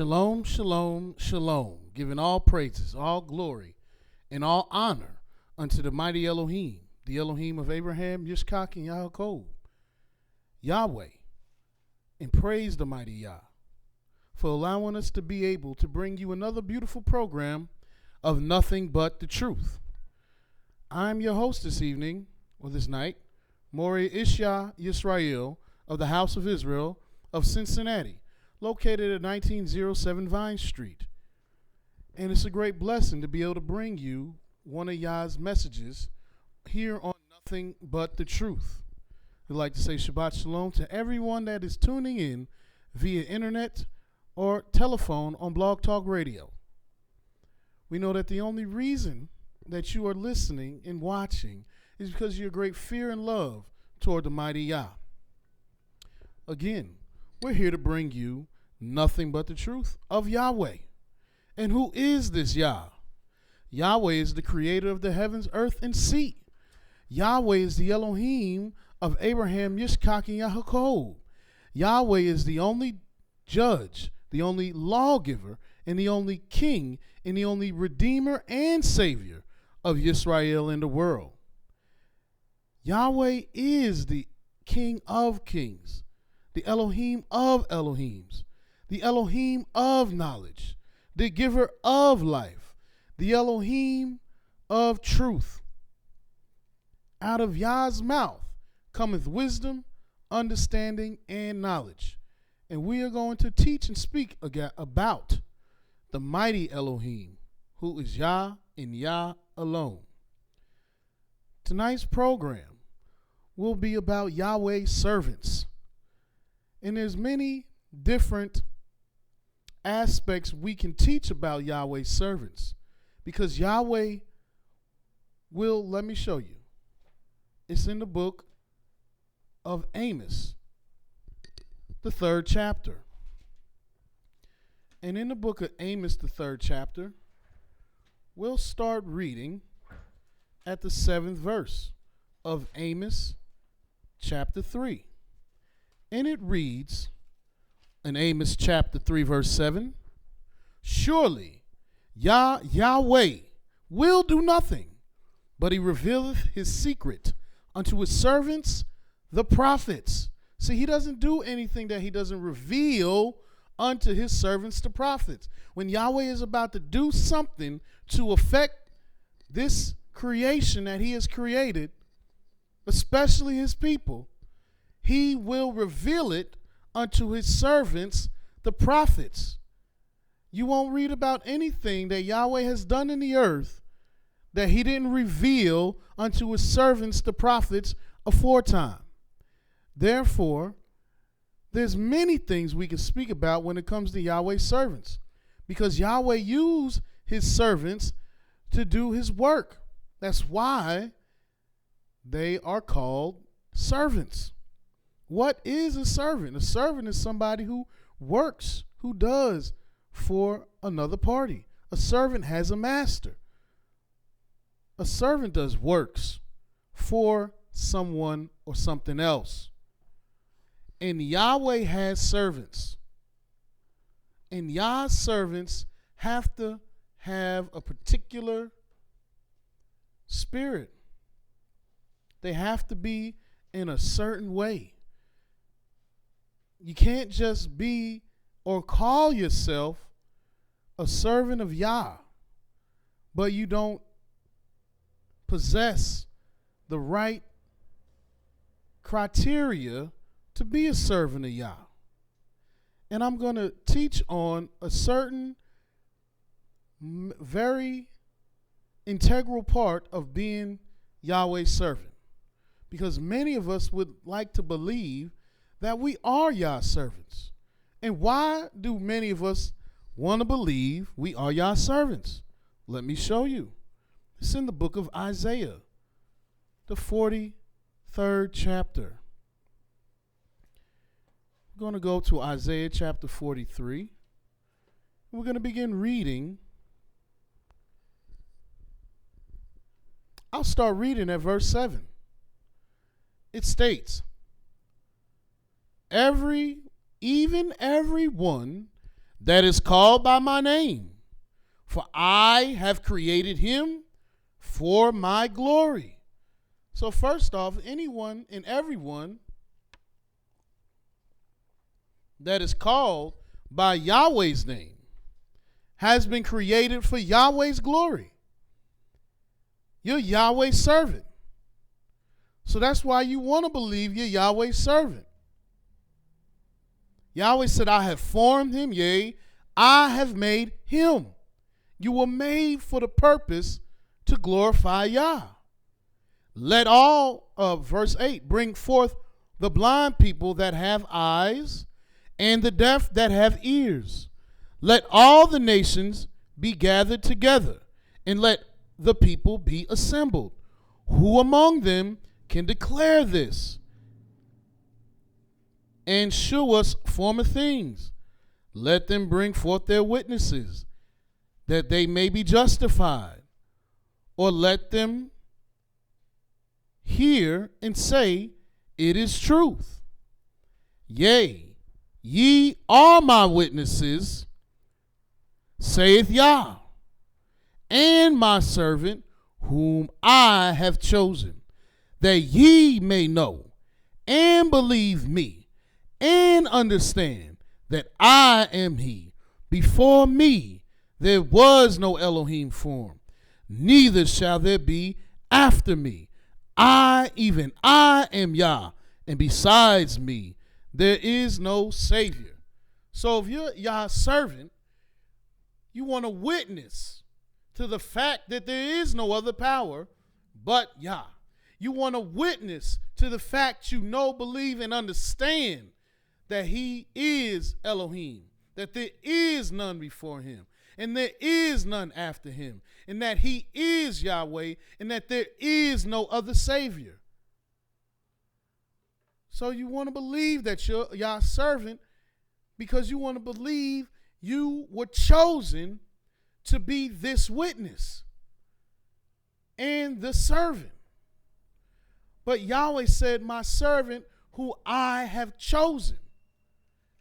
Shalom, shalom, shalom, giving all praises, all glory, and all honor unto the mighty Elohim, the Elohim of Abraham, Yitzchak, and Yaakov, Yahweh, and praise the mighty Yah for allowing us to be able to bring you another beautiful program of nothing but the truth. I'm your host this evening, or this night, Mowreh IshYAH YIsraEL of the House of Israel of Cincinnati, located at 1907 Vine Street. And it's a great blessing to be able to bring you one of Yah's messages here on Nothing But the Truth. We'd like to say Shabbat Shalom to everyone that is tuning in via internet or telephone on Blog Talk Radio. We know that the only reason that you are listening and watching is because of your great fear and love toward the mighty Yah. Again, we're here to bring you nothing but the truth of Yahweh. And who is this Yah? Yahweh is the creator of the heavens, earth, and sea. Yahweh is the Elohim of Abraham, Yitzchak, and Yaakov. Yahweh is the only judge, the only lawgiver, and the only king, and the only redeemer and savior of YIsraEL in the world. Yahweh is the King of kings, the Elohim of Elohims, the Elohim of knowledge, the giver of life, the Elohim of truth. Out of Yah's mouth cometh wisdom, understanding, and knowledge. And we are going to teach and speak about the mighty Elohim, who is Yah and Yah alone. Tonight's program will be about Yahweh's servants. And there's many different aspects we can teach about Yahweh's servants, because Yahweh will, let me show you. It's in the book of Amos, the 3rd chapter. And in the book of Amos, the 3rd chapter, we'll start reading at the 7th verse of Amos chapter 3. And it reads in Amos chapter 3 verse 7, surely Yahweh will do nothing, but he revealeth his secret unto his servants the prophets. See, he doesn't do anything that he doesn't reveal unto his servants the prophets. When Yahweh is about to do something to affect this creation that he has created, especially his people, he will reveal it unto his servants, the prophets. You won't read about anything that Yahweh has done in the earth that he didn't reveal unto his servants, the prophets, aforetime. Therefore, there's many things we can speak about when it comes to Yahweh's servants, because Yahweh used his servants to do his work. That's why they are called servants. What is a servant? A servant is somebody who works, who does for another party. A servant has a master. A servant does works for someone or something else. And Yahweh has servants. And Yah's servants have to have a particular spirit. They have to be in a certain way. You can't just be or call yourself a servant of Yah, but you don't possess the right criteria to be a servant of Yah. And I'm going to teach on a certain very integral part of being Yahweh's servant, because many of us would like to believe that we are Yah's servants. And why do many of us want to believe we are Yah's servants? Let me show you. It's in the book of Isaiah, the 43rd chapter. We're going to go to Isaiah chapter 43. We're going to begin reading. I'll start reading at verse 7. It states, even every one that is called by my name, for I have created him for my glory. So first off, anyone and everyone that is called by Yahweh's name has been created for Yahweh's glory. You're Yahweh's servant. So that's why you want to believe you're Yahweh's servant. Yahweh said, I have formed him, yea, I have made him. You were made for the purpose to glorify Yah. Let all, verse 8, bring forth the blind people that have eyes, and the deaf that have ears. Let all the nations be gathered together, and let the people be assembled. Who among them can declare this and shew us former things? Let them bring forth their witnesses, that they may be justified. Or let them hear and say, it is truth. Yea, ye are my witnesses, saith Yah, and my servant whom I have chosen, that ye may know and believe me and understand that I am he. Before me there was no Elohim formed, neither shall there be after me. I, even I, am Yah, and besides me there is no Savior. So if you're Yah's servant, you want to witness to the fact that there is no other power but Yah. You want to witness to the fact you know, believe, and understand that he is Elohim, that there is none before him, and there is none after him, and that he is Yahweh, and that there is no other Savior. So you want to believe that you're Yah's servant because you want to believe you were chosen to be this witness and the servant. But Yahweh said, my servant who I have chosen.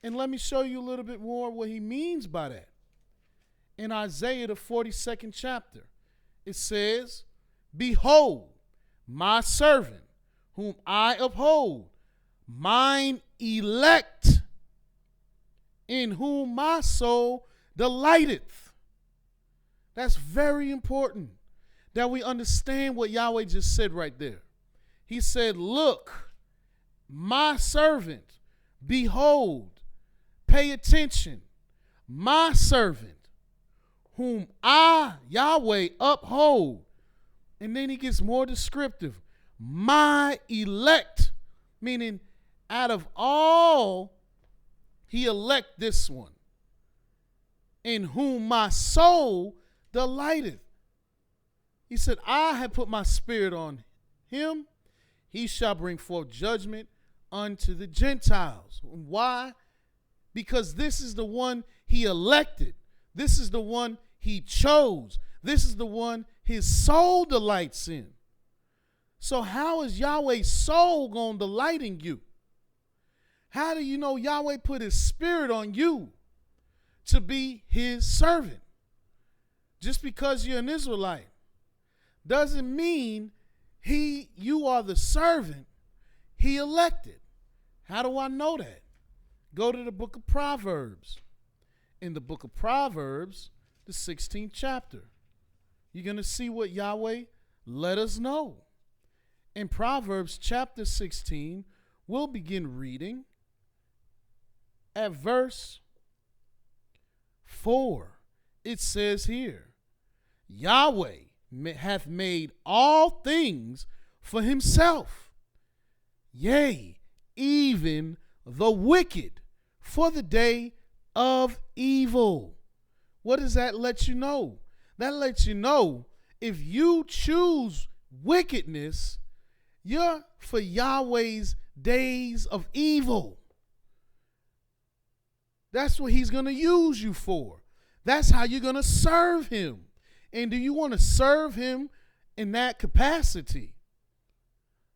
And let me show you a little bit more what he means by that. In Isaiah, the 42nd chapter, it says, behold, my servant whom I uphold, mine elect, in whom my soul delighteth. That's very important that we understand what Yahweh just said right there. He said, look, my servant, behold, pay attention, my servant, whom I, Yahweh, uphold. And then he gets more descriptive. My elect, meaning out of all, he elect this one, in whom my soul delighteth. He said, I have put my spirit on him. He shall bring forth judgment unto the Gentiles. Why? Because this is the one he elected. This is the one he chose. This is the one his soul delights in. So how is Yahweh's soul going to delight in you? How do you know Yahweh put his spirit on you to be his servant? Just because you're an Israelite doesn't mean you are the servant he elected. How do I know that? Go to the book of Proverbs. In the book of Proverbs, the 16th chapter, you're going to see what Yahweh let us know. In Proverbs chapter 16, we'll begin reading at verse 4. It says here, Yahweh hath made all things for himself, yea, even the wicked for the day of evil. What does that let you know? That lets you know if you choose wickedness, you're for Yahweh's days of evil. That's what he's going to use you for. That's how you're going to serve him. And do you want to serve him in that capacity?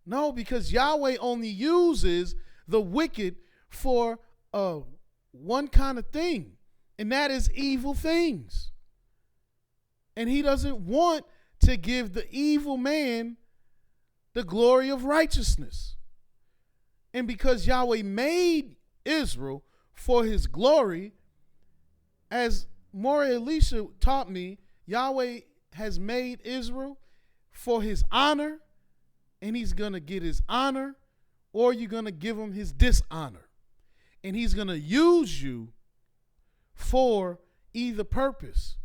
No, because Yahweh only uses the wicked for one kind of thing. And that is evil things. And he doesn't want to give the evil man the glory of righteousness. And because Yahweh made Israel for his glory, as Mowreh Elisha taught me, Yahweh has made Israel for his honor, and he's going to get his honor, or you're going to give him his dishonor. And he's going to use you for either purpose.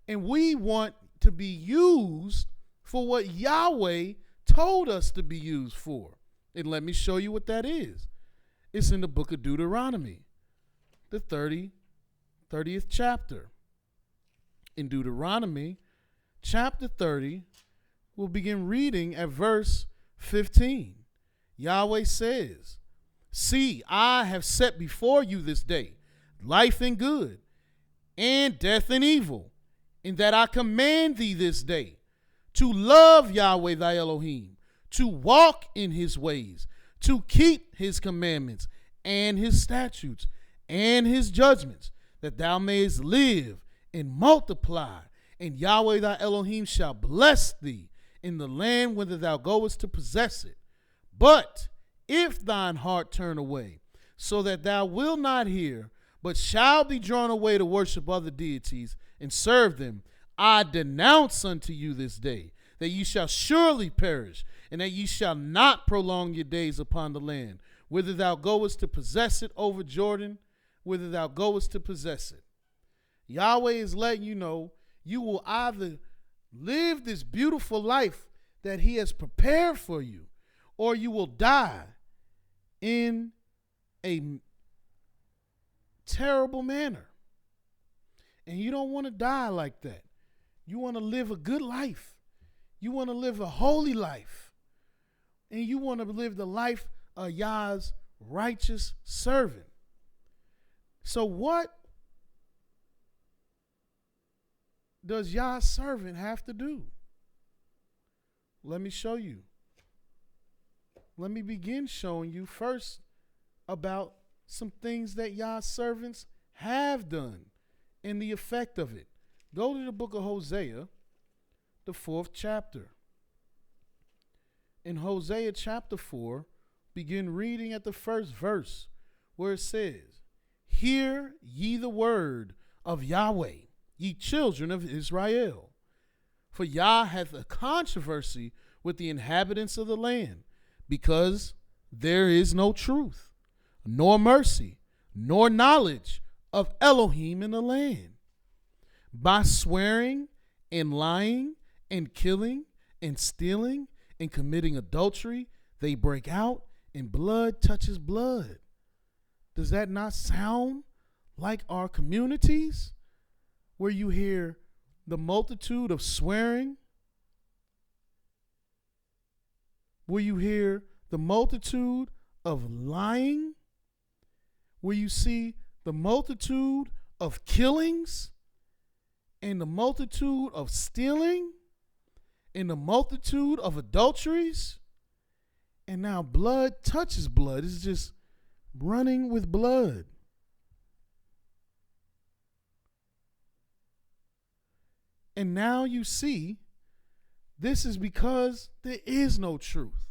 And we want to be used for what Yahweh told us to be used for. And let me show you what that is. It's in the book of Deuteronomy, the 30th chapter. In Deuteronomy chapter 30, we'll begin reading at verse 15. Yahweh says, "See, I have set before you this day life and good, and death and evil, in that I command thee this day to love Yahweh thy Elohim, to walk in his ways, to keep his commandments and his statutes and his judgments, that thou mayest live and multiply, and Yahweh thy Elohim shall bless thee in the land whither thou goest to possess it. But if thine heart turn away, so that thou wilt not hear, but shall be drawn away to worship other deities and serve them, I denounce unto you this day that ye shall surely perish, and that ye shall not prolong your days upon the land, whither thou goest to possess it over Jordan, whither thou goest to possess it." Yahweh is letting you know you will either live this beautiful life that he has prepared for you, or you will die in a terrible manner. And you don't want to die like that. You want to live a good life. You want to live a holy life. And you want to live the life of Yah's righteous servant. So what does Yah's servant have to do? Let me show you. Let me begin showing you first about some things that Yah's servants have done and the effect of it. Go to the book of Hosea, the 4th chapter. In Hosea chapter 4, begin reading at the first verse, where it says, "Hear ye the word of Yahweh, ye children of Israel. For Yah hath a controversy with the inhabitants of the land, because there is no truth, nor mercy, nor knowledge of Elohim in the land. By swearing and lying and killing and stealing and committing adultery, they break out, and blood touches blood." Does that not sound like our communities, where you hear the multitude of swearing, where you hear the multitude of lying, where you see the multitude of killings, and the multitude of stealing, and the multitude of adulteries? And now blood touches blood. It's just running with blood. And now you see, this is because there is no truth.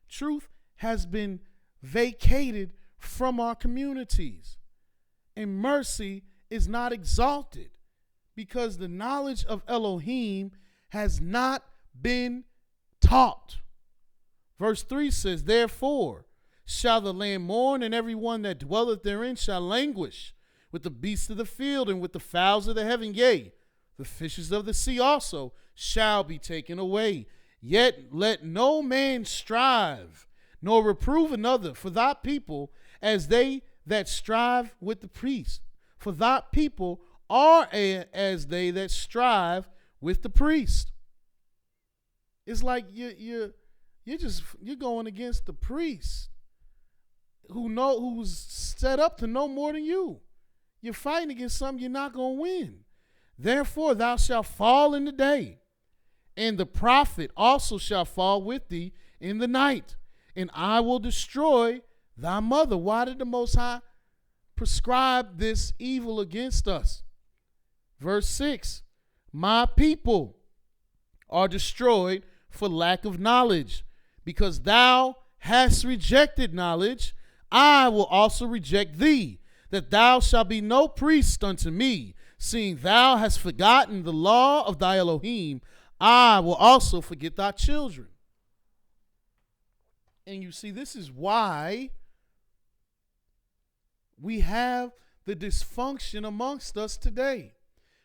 Truth has been vacated from our communities. And mercy is not exalted, because the knowledge of Elohim has not been taught. Verse 3 says, "Therefore shall the land mourn, and every one that dwelleth therein shall languish, with the beasts of the field and with the fowls of the heaven. Yea, the fishes of the sea also shall be taken away. Yet let no man strive, nor reprove another for thy people, as they that strive with the priest. For thy people are as they that strive with the priest." It's like you're going against the priest who's set up to know more than you. You're fighting against something you're not going to win. "Therefore thou shalt fall in the day, and the prophet also shall fall with thee in the night, and I will destroy thy mother." Why did the Most High prescribed this evil against us. Verse 6, my people are destroyed for lack of knowledge. Because thou hast rejected knowledge, I will also reject thee, that thou shalt be no priest unto me. Seeing thou hast forgotten the law of thy Elohim, I will also forget thy children. And you see, this is why we have the dysfunction amongst us today.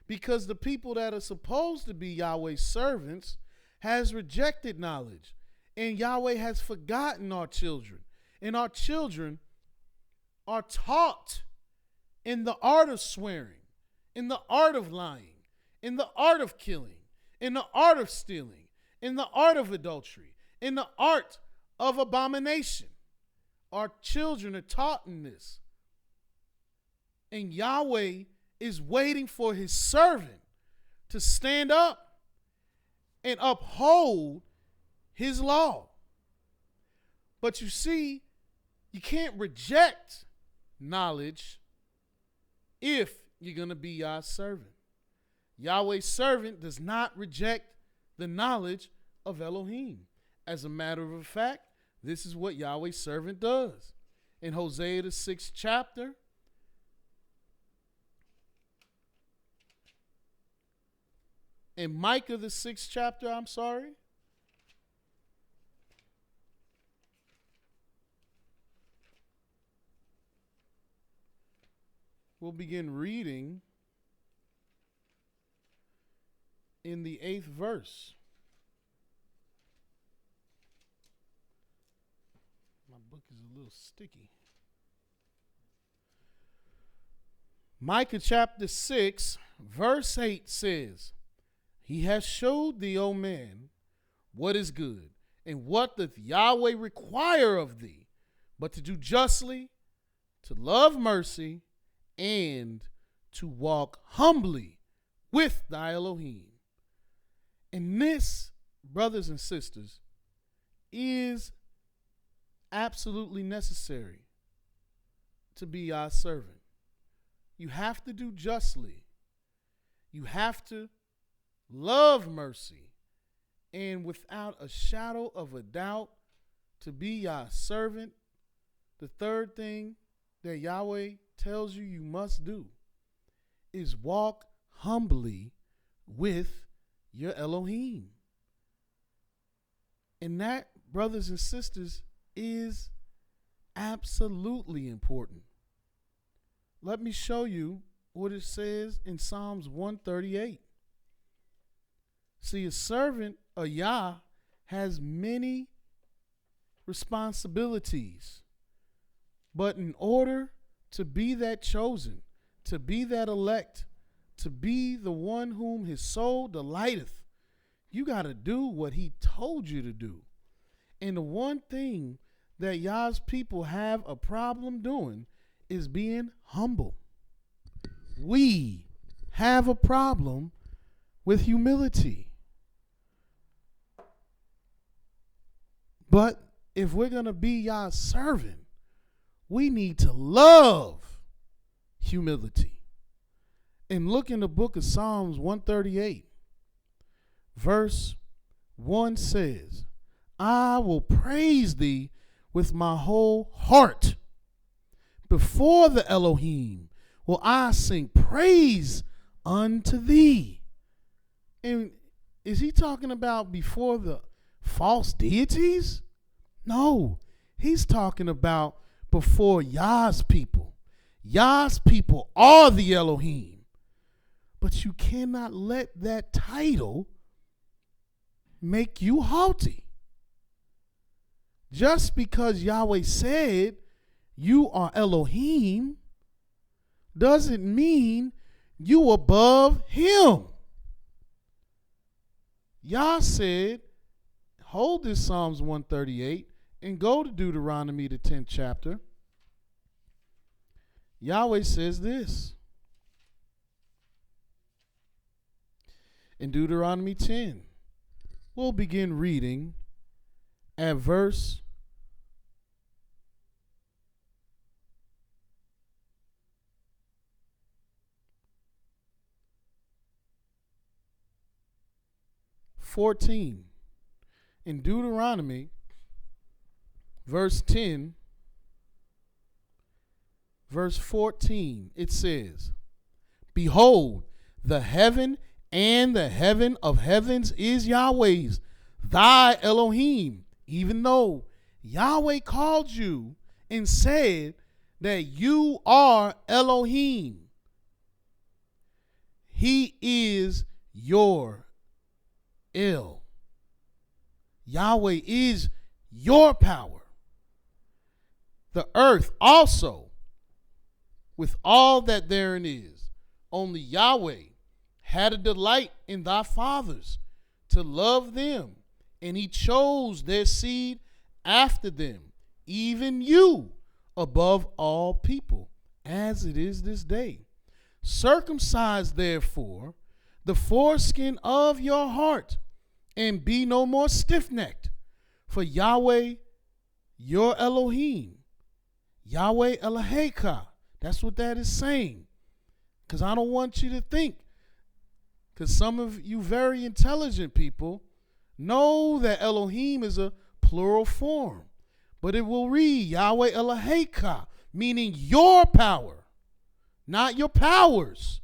Because the people that are supposed to be Yahweh's servants has rejected knowledge. And Yahweh has forgotten our children. And our children are taught in the art of swearing, in the art of lying, in the art of killing, in the art of stealing, in the art of adultery, in the art of abomination. Our children are taught in this. And Yahweh is waiting for his servant to stand up and uphold his law. But you see, you can't reject knowledge if you're going to be Yah's servant. Yahweh's servant does not reject the knowledge of Elohim. As a matter of fact, this is what Yahweh's servant does. In Hosea the 6th chapter, in Micah the 6th chapter, we'll begin reading in the 8th verse. My book is a little sticky. Micah chapter 6, verse 8 says, He has showed thee, O man, what is good, and what doth Yahweh require of thee, but to do justly, to love mercy, and to walk humbly with thy Elohim. And this, brothers and sisters, is absolutely necessary to be our servant. You have to do justly. You have to love mercy. And without a shadow of a doubt, to be our servant, the third thing that Yahweh tells you must do is walk humbly with your Elohim. And that, brothers and sisters, is absolutely important. Let me show you what it says in Psalms 138. See, a servant, a Yah, has many responsibilities. But in order to be that chosen, to be that elect, to be the one whom his soul delighteth, you got to do what he told you to do. And the one thing that Yah's people have a problem doing is being humble. We have a problem with humility. But if we're going to be Yah's servant, we need to love humility. And look in the book of Psalms 138. Verse 1 says, I will praise thee with my whole heart. Before the Elohim will I sing praise unto thee. And is he talking about before the false deities? No, he's talking about before Yah's people. Yah's people are the Elohim. But you cannot let that title make you haughty. Just because Yahweh said you are Elohim doesn't mean you above him. Yah said, hold this Psalms 138 and go to Deuteronomy the 10th chapter. Yahweh says this. In Deuteronomy 10, we'll begin reading at verse 1. 1. 14. In Deuteronomy, verse 10, verse 14, it says, behold, the heaven and the heaven of heavens is Yahweh's, thy Elohim, even though Yahweh called you and said that you are Elohim. He is your El. Yahweh is your power. The earth also, with all that therein is, only Yahweh had a delight in thy fathers to love them, and he chose their seed after them, even you, above all people, as it is this day. Circumcise therefore the foreskin of your heart, and be no more stiff-necked, for Yahweh your Elohim, Yahweh Eloheka. That's what that is saying. Because I don't want you to think, because some of you very intelligent people know that Elohim is a plural form. But it will read Yahweh Eloheka, meaning your power, not your powers.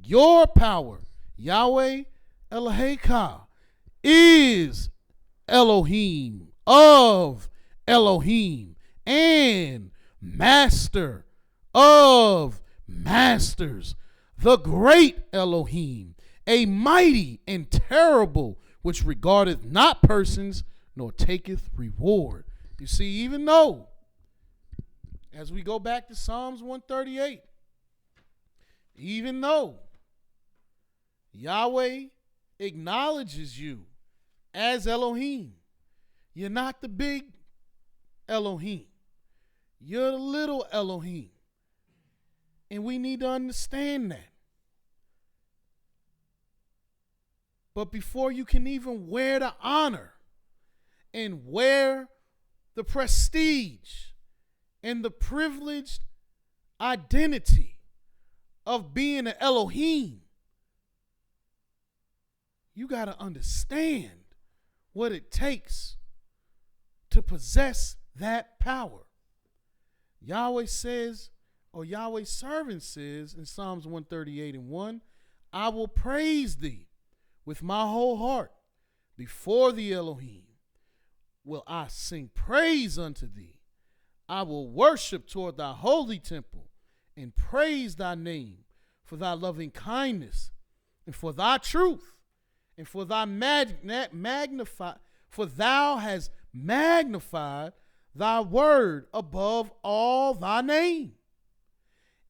Your power. Yahweh Eloheka is Elohim of Elohim and master of masters, the great Elohim, a mighty and terrible, which regardeth not persons, nor taketh reward. You see, even though, as we go back to Psalms 138, even though Yahweh acknowledges you as Elohim, you're not the big Elohim. You're the little Elohim. And we need to understand that. But before you can even wear the honor and wear the prestige and the privileged identity of being an Elohim, you got to understand what it takes to possess that power. Yahweh says, or Yahweh's servant says in Psalms 138:1, I will praise thee with my whole heart. Before the Elohim will I sing praise unto thee. I will worship toward thy holy temple and praise thy name for thy loving kindness and for thy truth and for thy for thou hast magnified thy word above all thy name.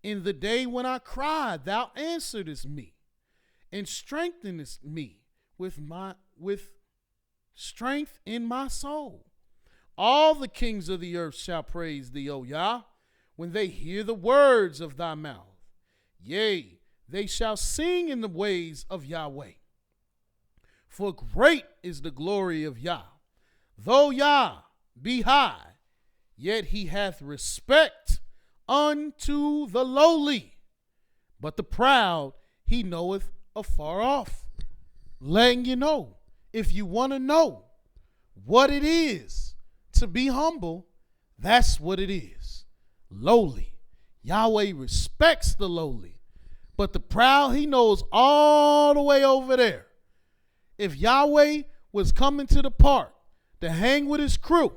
In the day when I cried, thou answeredest me and strengthenest me with strength in my soul. All the kings of the earth shall praise thee, O Yah, when they hear the words of thy mouth. Yea, they shall sing in the ways of Yahweh. For great is the glory of Yah. Though Yah be high, yet he hath respect unto the lowly, but the proud he knoweth afar off. Letting you know, if you want to know what it is to be humble, that's what it is. Lowly. Yahweh respects the lowly, but the proud he knows all the way over there. If Yahweh was coming to the park to hang with his crew,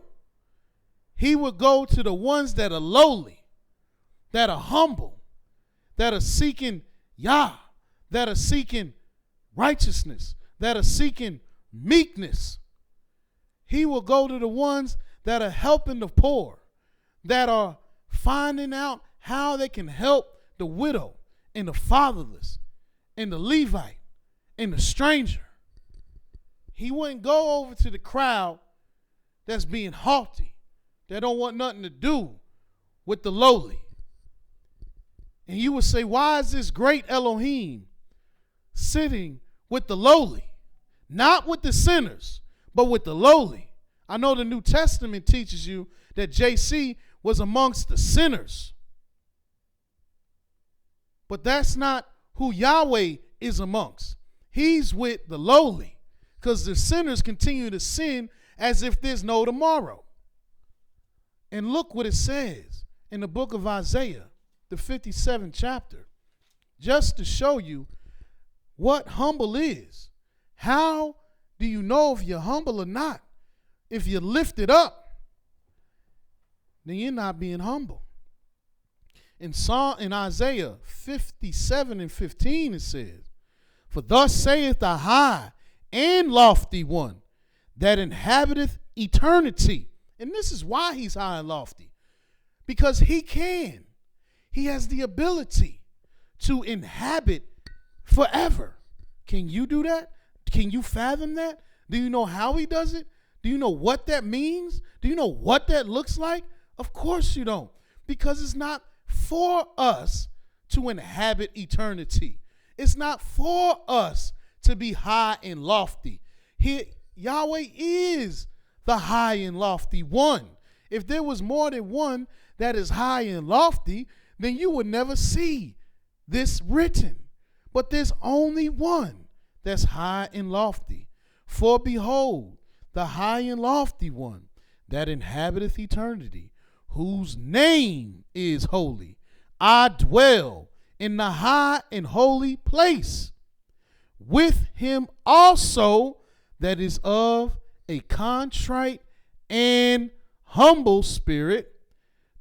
he would go to the ones that are lowly, that are humble, that are seeking Yah, that are seeking righteousness, that are seeking meekness. He will go to the ones that are helping the poor, that are finding out how they can help the widow and the fatherless and the Levite and the stranger. He wouldn't go over to the crowd that's being haughty, that don't want nothing to do with the lowly. And you would say, why is this great Elohim sitting with the lowly? Not with the sinners, but with the lowly. I know the New Testament teaches you that JC was amongst the sinners. But that's not who Yahweh is amongst. He's with the lowly. because the sinners continue to sin as if there's no tomorrow. And look what it says in the book of Isaiah, the 57th chapter, just to show you what humble is. How do you know if you're humble or not? If you're lifted up, then you're not being humble. In Isaiah 57:15 it says, "For thus saith the high and lofty one that inhabiteth eternity." And this is why he's high and lofty. Because he can. He has the ability to inhabit forever. Can you do that? Can you fathom that? Do you know how he does it? Do you know what that means? Do you know what that looks like? Of course you don't. Because it's not for us to inhabit eternity. It's not for us to be high and lofty. Yahweh is the high and lofty one. If there was more than one that is high and lofty, then you would never see this written. But there's only one that's high and lofty. For behold, the high and lofty one that inhabiteth eternity, whose name is holy. I dwell in the high and holy place, with him also that is of a contrite and humble spirit,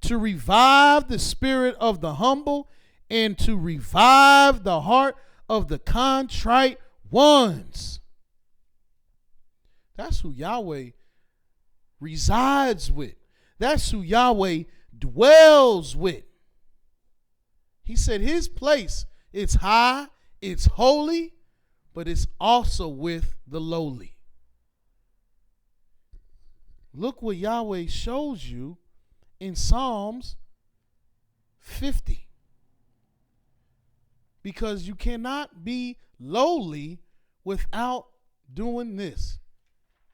to revive the spirit of the humble, and to revive the heart of the contrite ones. That's who Yahweh resides with. That's who Yahweh dwells with. He said his place is high, it's holy, but it's also with the lowly. Look what Yahweh shows you in Psalms 50. Because you cannot be lowly without doing this.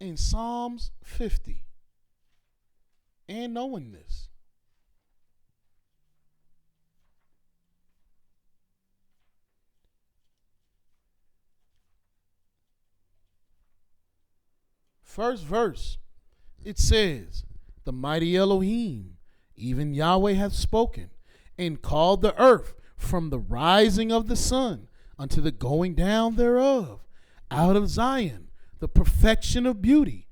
In Psalms 50. And knowing this. First verse, it says, "The mighty Elohim, even Yahweh hath spoken, and called the earth from the rising of the sun unto the going down thereof, out of Zion, the perfection of beauty.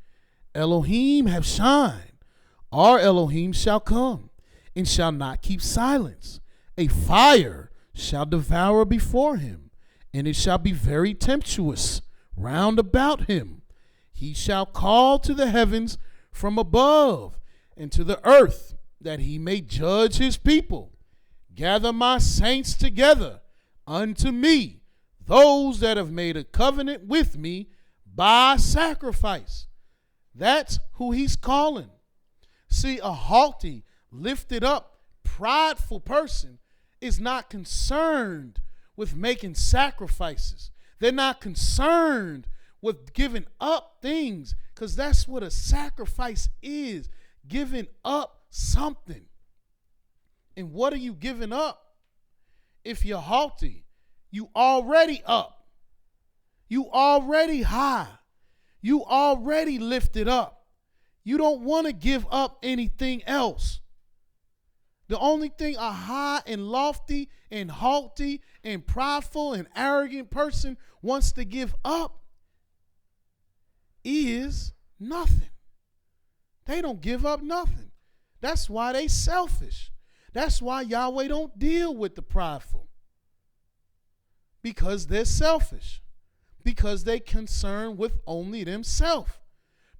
Elohim have shined. Our Elohim shall come, and shall not keep silence. A fire shall devour before him, and it shall be very tempestuous round about him. He shall call to the heavens from above, and to the earth, that he may judge his people. Gather my saints together unto me, those that have made a covenant with me by sacrifice." That's who he's calling. See, a haughty, lifted up, prideful person is not concerned with making sacrifices. They're not concerned with giving up things, because that's what a sacrifice is, giving up something. And what are you giving up? If you're haughty, you already up. You already high. You already lifted up. You don't want to give up anything else. The only thing a high and lofty and haughty and prideful and arrogant person wants to give up is nothing. They don't give up nothing. That's why they selfish. That's why Yahweh don't deal with the prideful. Because they're selfish. Because they concerned with only themselves.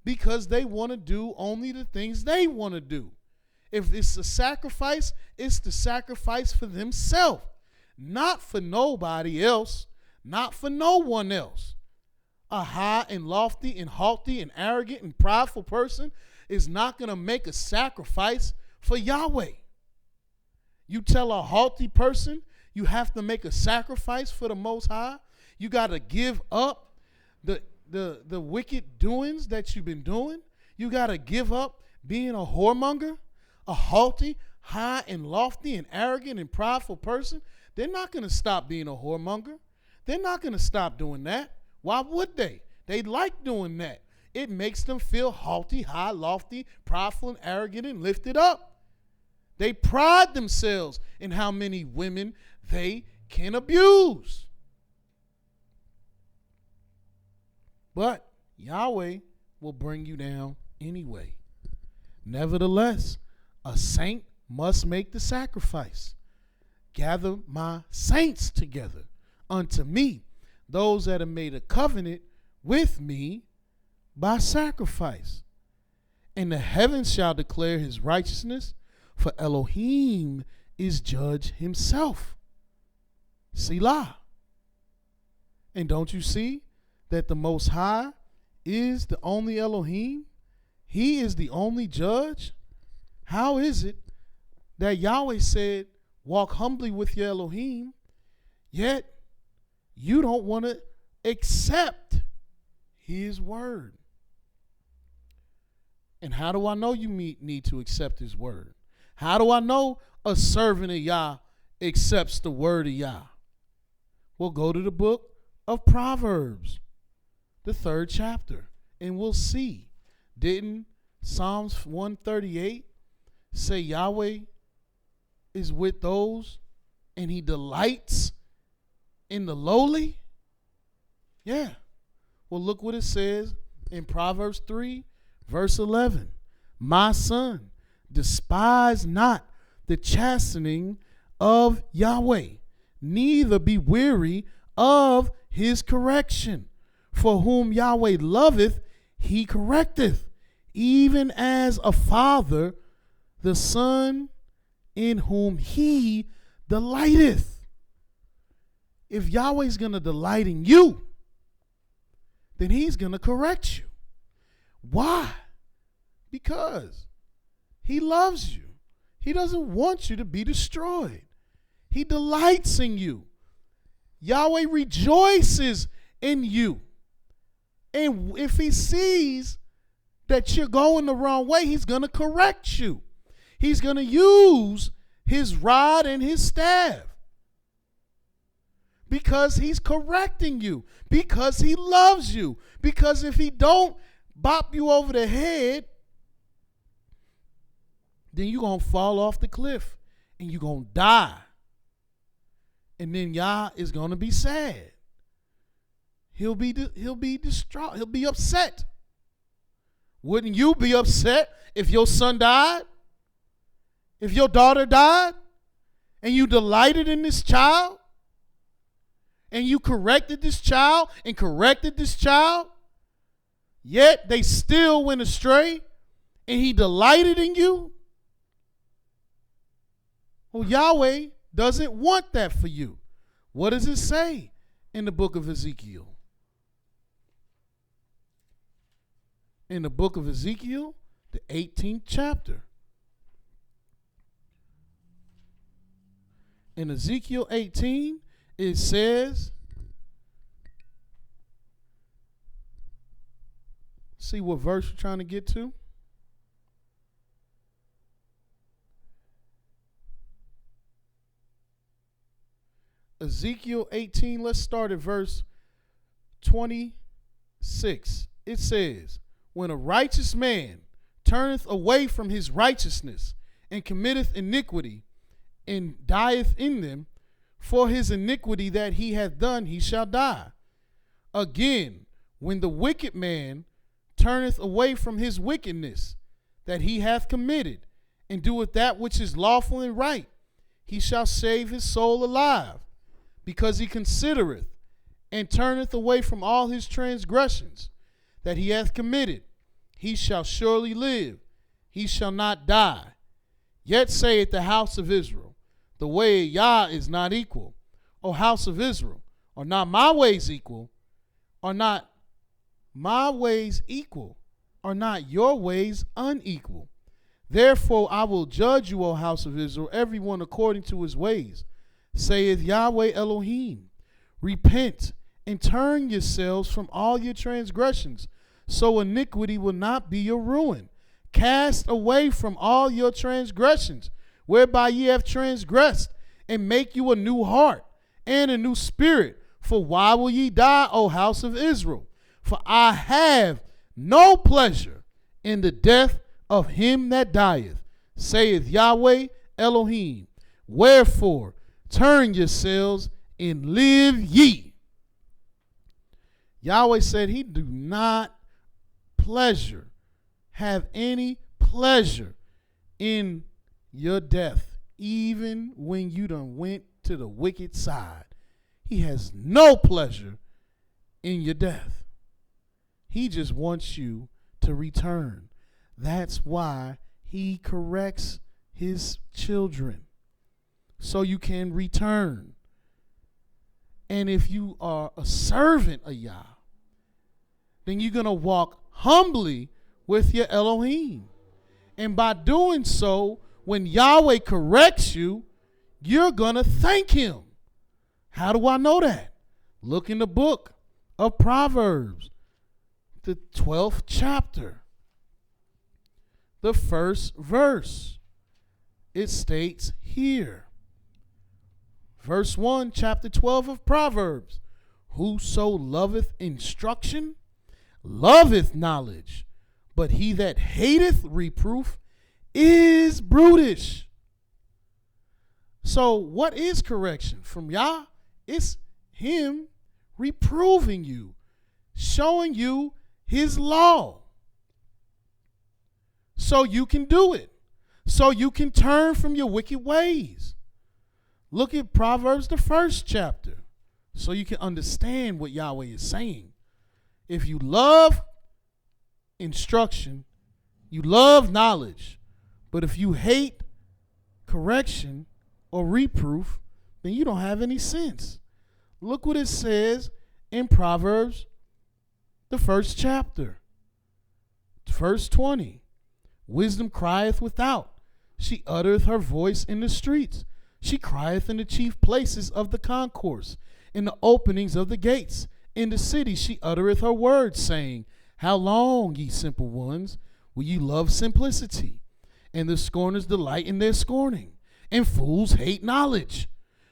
Because they want to do only the things they want to do. If it's a sacrifice, it's the sacrifice for themselves. Not for nobody else. Not for no one else. A high and lofty and haughty and arrogant and prideful person is not going to make a sacrifice for Yahweh. You tell a haughty person you have to make a sacrifice for the Most High. You got to give up the wicked doings that you've been doing. You got to give up being a whoremonger, a haughty, high and lofty and arrogant and prideful person. They're not going to stop being a whoremonger. They're not going to stop doing that. Why would they? They like doing that. It makes them feel haughty, high, lofty, prideful, and arrogant, and lifted up. They pride themselves in how many women they can abuse. But Yahweh will bring you down anyway. Nevertheless, a saint must make the sacrifice. Gather my saints together unto me, those that have made a covenant with me by sacrifice. And the heavens shall declare his righteousness, for Elohim is judge himself. Selah. And don't you see that the Most High is the only Elohim? He is the only judge. How is it that Yahweh said, walk humbly with your Elohim, yet you don't want to accept his word? And how do I know you need to accept his word? How do I know a servant of Yah accepts the word of Yah? Well, go to the book of Proverbs, the 3rd chapter, and we'll see. Didn't Psalms 138 say Yahweh is with those and he delights in the lowly? Yeah. Well, look what it says in Proverbs 3, verse 11. My son, despise not the chastening of Yahweh, neither be weary of his correction. For whom Yahweh loveth, he correcteth, even as a father the son in whom he delighteth. If Yahweh's going to delight in you, then he's going to correct you. Why? Because he loves you. He doesn't want you to be destroyed. He delights in you. Yahweh rejoices in you. And if he sees that you're going the wrong way, he's going to correct you. He's going to use his rod and his staff because he's correcting you, because he loves you. Because if he don't bop you over the head, then you're going to fall off the cliff and you're going to die. And then Yah is going to be sad. He'll be distraught. He'll be upset. Wouldn't you be upset if your son died? If your daughter died? And you delighted in this child? And you corrected this child and corrected this child? Yet they still went astray and he delighted in you? Well, Yahweh doesn't want that for you. What does it say in the book of Ezekiel? In the book of Ezekiel, the 18th chapter. In Ezekiel 18, it says, see what verse you're trying to get to? Ezekiel 18, let's start at verse 26. It says, when a righteous man turneth away from his righteousness and committeth iniquity and dieth in them, for his iniquity that he hath done, he shall die. Again, when the wicked man turneth away from his wickedness that he hath committed, and doeth that which is lawful and right, he shall save his soul alive, because he considereth and turneth away from all his transgressions that he hath committed. He shall surely live, he shall not die. Yet saith the house of Israel, the way of Yah is not equal. O house of Israel, are not my ways equal? Are not my ways equal? Are not your ways unequal? Therefore I will judge you, O house of Israel, everyone according to his ways, saith Yahweh Elohim. Repent and turn yourselves from all your transgressions, so iniquity will not be your ruin. Cast away from all your transgressions, whereby ye have transgressed, and make you a new heart and a new spirit. For why will ye die, O house of Israel? For I have no pleasure in the death of him that dieth, saith Yahweh Elohim. Wherefore, turn yourselves and live ye. Yahweh said he do not have any pleasure in your death, even when you done went to the wicked side. He has no pleasure in your death. He just wants you to return. That's why he corrects his children, so you can return. And if you are a servant of Yah, then you're going to walk humbly with your Elohim. And by doing so, when Yahweh corrects you, you're going to thank him. How do I know that? Look in the book of Proverbs, the 12th chapter, the first verse. It states here, verse 1, chapter 12 of Proverbs, whoso loveth instruction loveth knowledge, but he that hateth reproof is brutish. So what is correction from Yah? It's him reproving you, showing you his law, so you can do it, so you can turn from your wicked ways. Look at Proverbs, the 1st chapter, so you can understand what Yahweh is saying. If you love instruction, you love knowledge, but if you hate correction or reproof, then you don't have any sense. Look what it says in Proverbs, the 1st chapter, verse 20. Wisdom crieth without. She uttereth her voice in the streets. She crieth in the chief places of the concourse, in the openings of the gates. In the city she uttereth her words, saying, how long, ye simple ones, will ye love simplicity? And the scorners delight in their scorning, and fools hate knowledge.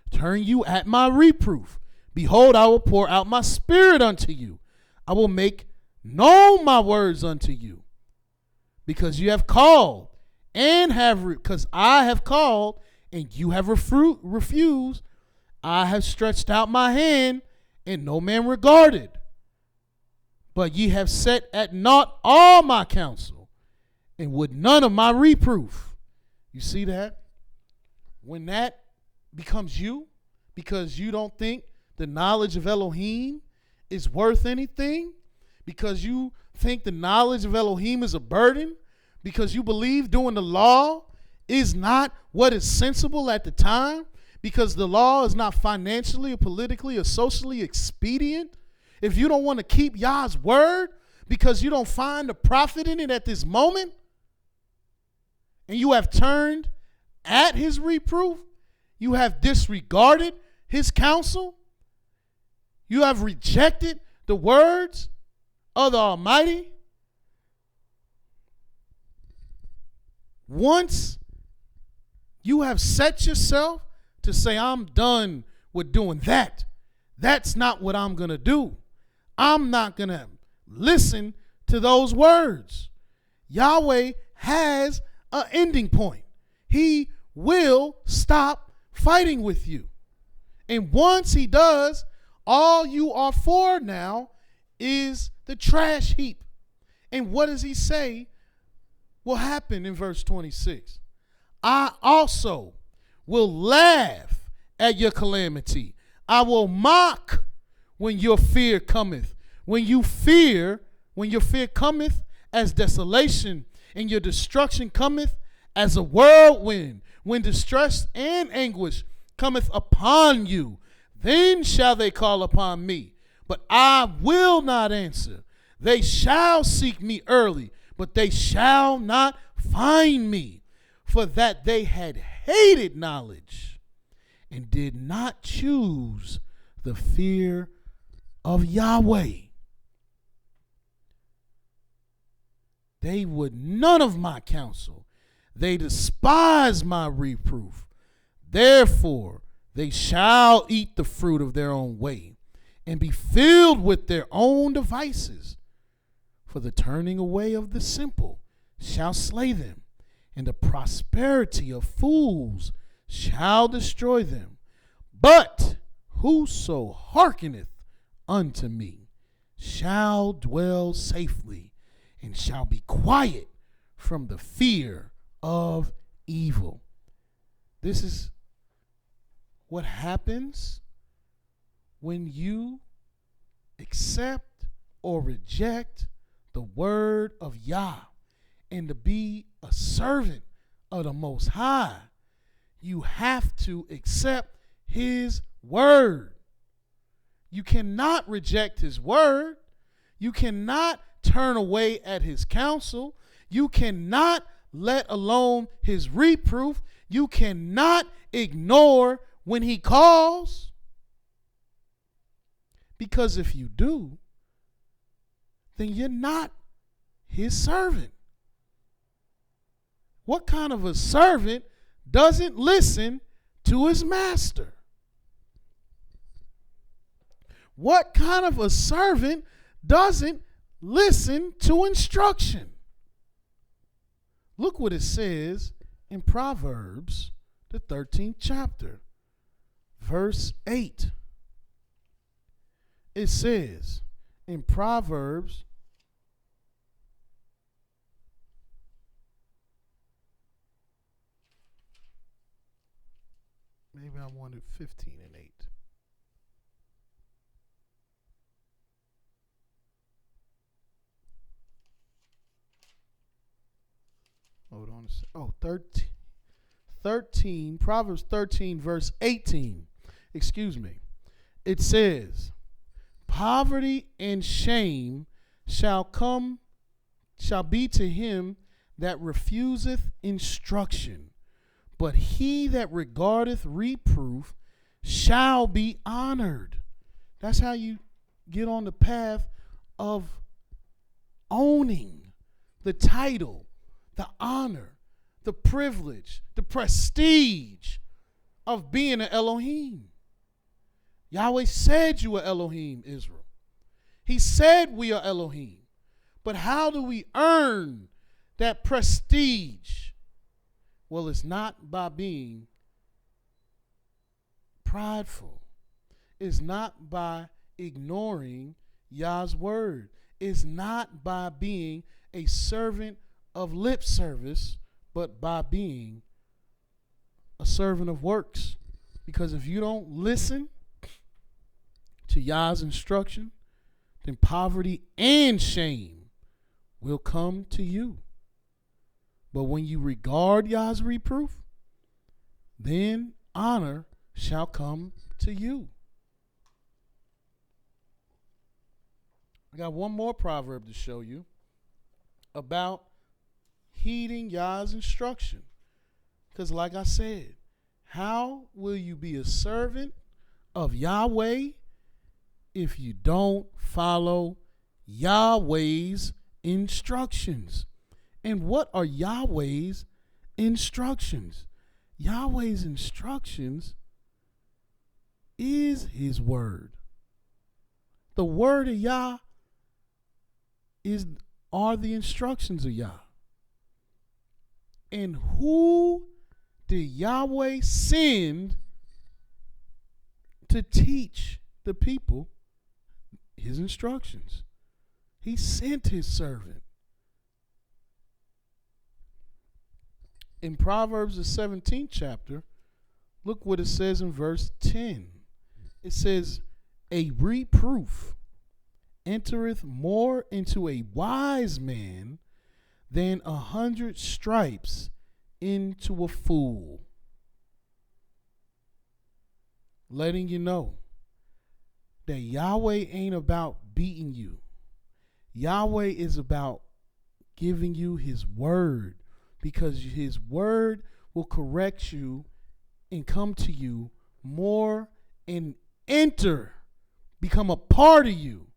Turn you at my reproof. Behold, I will pour out my spirit unto you. I will make known my words unto you. Because you have called and because I have called and you have refused, I have stretched out my hand and no man regarded. But ye have set at naught all my counsel and would none of my reproof. You see that? When that becomes you, because you don't think the knowledge of Elohim is worth anything, because you think the knowledge of Elohim is a burden, because you believe doing the law is not what is sensible at the time, because the law is not financially or politically or socially expedient, if you don't want to keep Yah's word because you don't find the profit in it at this moment, and you have turned at his reproof, you have disregarded his counsel, you have rejected the words of the Almighty, once you have set yourself to say, I'm done with doing that, that's not what I'm going to do. I'm not going to listen to those words. Yahweh has an ending point. He will stop fighting with you. And once he does, all you are for now is the trash heap. And what does he say will happen in verse 26? I also will laugh at your calamity. I will mock when your fear cometh. When your fear cometh as desolation, and your destruction cometh as a whirlwind, when distress and anguish cometh upon you, then shall they call upon me, but I will not answer. They shall seek me early, but they shall not find me, for that they had hated knowledge and did not choose the fear of Yahweh. They would none of my counsel. They despise my reproof. Therefore, they shall eat the fruit of their own way, and be filled with their own devices. For the turning away of the simple shall slay them, and the prosperity of fools shall destroy them. But whoso hearkeneth unto me shall dwell safely, and shall be quiet from the fear of evil. This is what happens when you accept or reject the word of Yah. And to be a servant of the Most High, you have to accept his word. You cannot reject his word. You cannot turn away at his counsel. You cannot let alone his reproof. You cannot ignore when he calls. Because if you do, then you're not his servant. What kind of a servant doesn't listen to his master? What kind of a servant doesn't listen to instruction? Look what it says in Proverbs, the 13th chapter, verse 8. It says in Proverbs, maybe I wanted 15 and 8. Hold on a second. Oh, 13, Proverbs 13, verse 18. Excuse me. It says, poverty and shame shall be to him that refuseth instruction, but he that regardeth reproof shall be honored. That's how you get on the path of owning the title, the honor, the privilege, the prestige of being an Elohim. Yahweh said you are Elohim, Israel. He said we are Elohim. But how do we earn that prestige? Well, it's not by being prideful. It's not by ignoring Yah's word. It's not by being a servant of lip service, but by being a servant of works. Because if you don't listen to Yah's instruction, then poverty and shame will come to you. But when you regard Yah's reproof, then honor shall come to you. I got one more proverb to show you about heeding Yah's instruction. Because like I said, how will you be a servant of Yahweh if you don't follow Yahweh's instructions? And what are Yahweh's instructions? Yahweh's instructions is his word. The word of Yah are the instructions of Yah. And who did Yahweh send to teach the people his instructions? He sent his servant. In Proverbs, the 17th chapter, look what it says in verse 10. It says, a reproof entereth more into a wise man than 100 stripes into a fool. Letting you know that Yahweh ain't about beating you. Yahweh is about giving you his word, because his word will correct you and come to you more and become a part of you.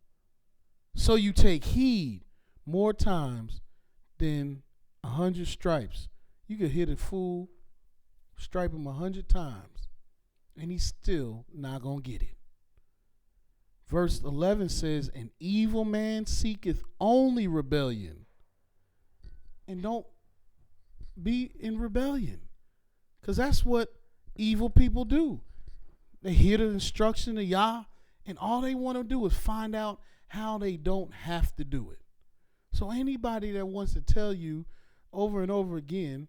So you take heed more times than 100 stripes. You could hit a fool, stripe him 100 times, and he's still not going to get it. verse 11 says, an evil man seeketh only rebellion. And don't be in rebellion, because that's what evil people do. They hear the instruction of Yah, and all they want to do is find out how they don't have to do it. So anybody that wants to tell you over and over again,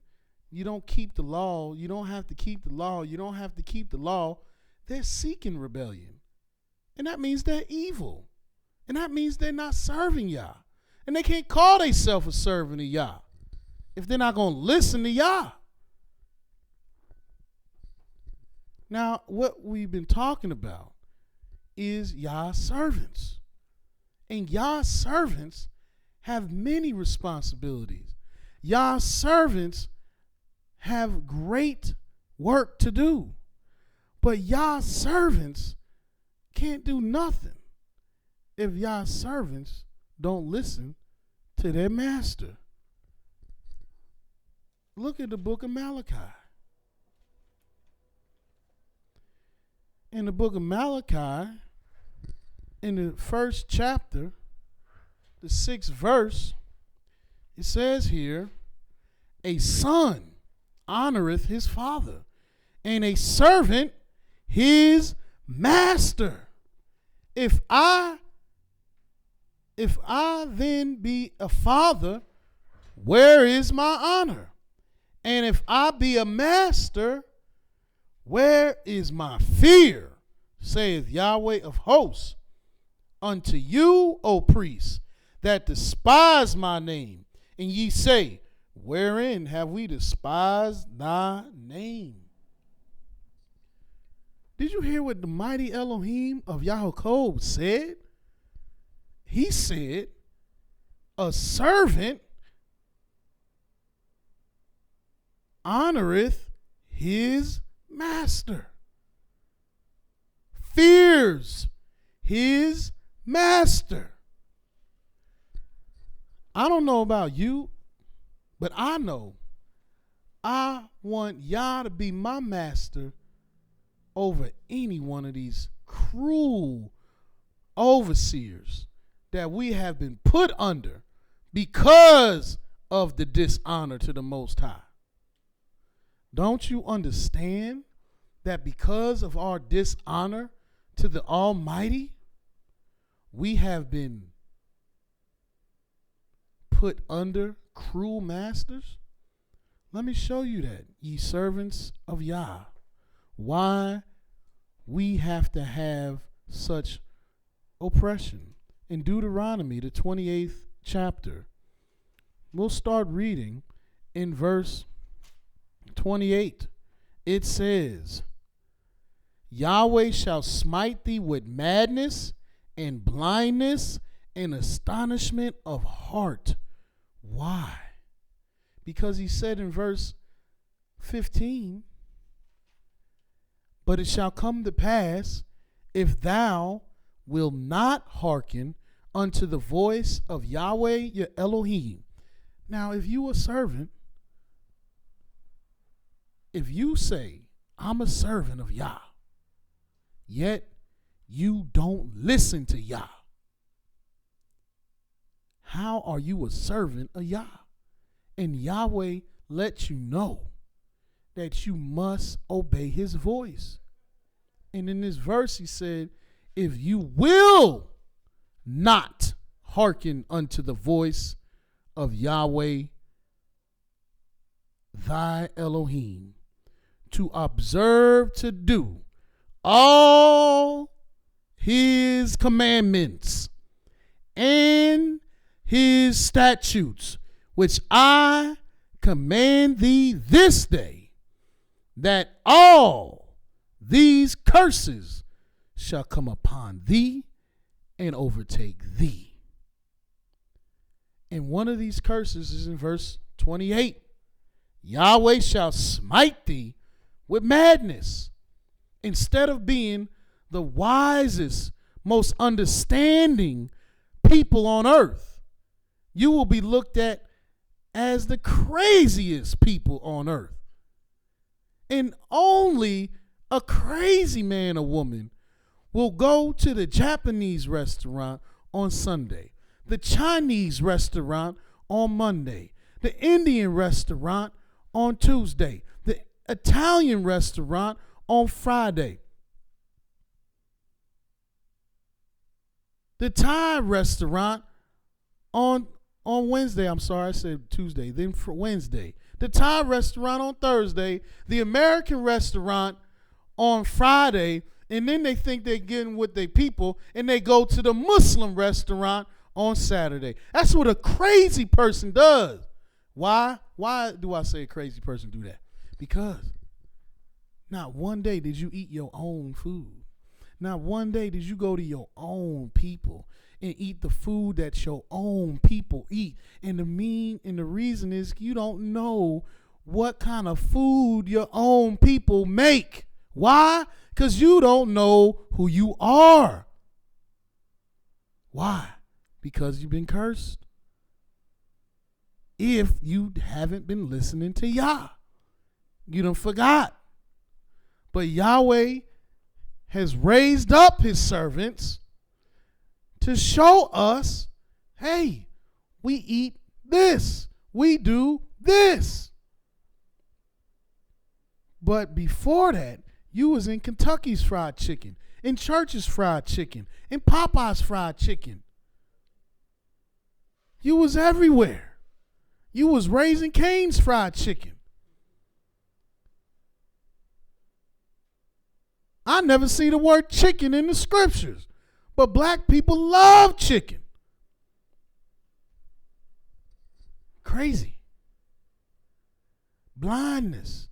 you don't keep the law, you don't have to keep the law, you don't have to keep the law, they're seeking rebellion. And that means they're evil. And that means they're not serving Yah. And they can't call themselves a servant of Yah if they're not going to listen to Yah. Now, what we've been talking about is Yah's servants. And Yah's servants have many responsibilities. Yah's servants have great work to do. But Yah's servants can't do nothing if Yah's servants don't listen to their master. Look at the book of Malachi. In the book of Malachi, in the first chapter, the 6th verse, it says here, a son honoreth his father, and a servant his master. If I then be a father, where is my honor? And if I be a master, where is my fear? Saith Yahweh of hosts. Unto you, O priests, that despise my name, and ye say, wherein have we despised thy name? Did you hear what the mighty Elohim of Yaakov said? He said, a servant honoreth his master, fears his master. I don't know about you, but I know I want Yah to be my master over any one of these cruel overseers that we have been put under because of the dishonor to the Most High. Don't you understand that because of our dishonor to the Almighty, we have been put under cruel masters? Let me show you that, ye servants of Yah, why we have to have such oppression. In Deuteronomy, the 28th chapter, we'll start reading in verse 28. It says, Yahweh shall smite thee with madness and blindness and astonishment of heart. Why? Because he said in verse 15, but it shall come to pass, if thou wilt not hearken unto the voice of Yahweh your Elohim. Now, if you a servant, if you say, I'm a servant of Yah, yet you don't listen to Yah, how are you a servant of Yah? And Yahweh lets you know that you must obey his voice. And in this verse he said, if you will not hearken unto the voice of Yahweh thy Elohim, to observe to do all his commandments and his statutes, which I command thee this day, that all these curses shall come upon thee and overtake thee. And one of these curses is in verse 28. Yahweh shall smite thee with madness. Instead of being the wisest, most understanding people on earth, you will be looked at as the craziest people on earth. And only a crazy man or woman will go to the Japanese restaurant on Sunday, the Chinese restaurant on Monday, the Indian restaurant on Tuesday, the Italian restaurant on Friday, the Thai restaurant on Wednesday. I'm sorry, I said Tuesday. Then for Wednesday, the Thai restaurant on Thursday, the American restaurant on Friday, and then they think they're getting with their people, and they go to the Muslim restaurant on Saturday. That's what a crazy person does. Why? Why do I say a crazy person do that? Because not one day did you eat your own food. Not one day did you go to your own people and eat the food that your own people eat. And the reason is you don't know what kind of food your own people make. Why? Because you don't know who you are. Why? Because you've been cursed. If you haven't been listening to Yah, you done forgot. But Yahweh has raised up his servants to show us, hey, we eat this, we do this. But before that, you was in Kentucky's Fried Chicken, in Church's Fried Chicken, in Popeye's Fried Chicken. You was everywhere. You was Raising Cane's Fried Chicken. I never see the word chicken in the scriptures, but black people love chicken. Crazy. Blindness.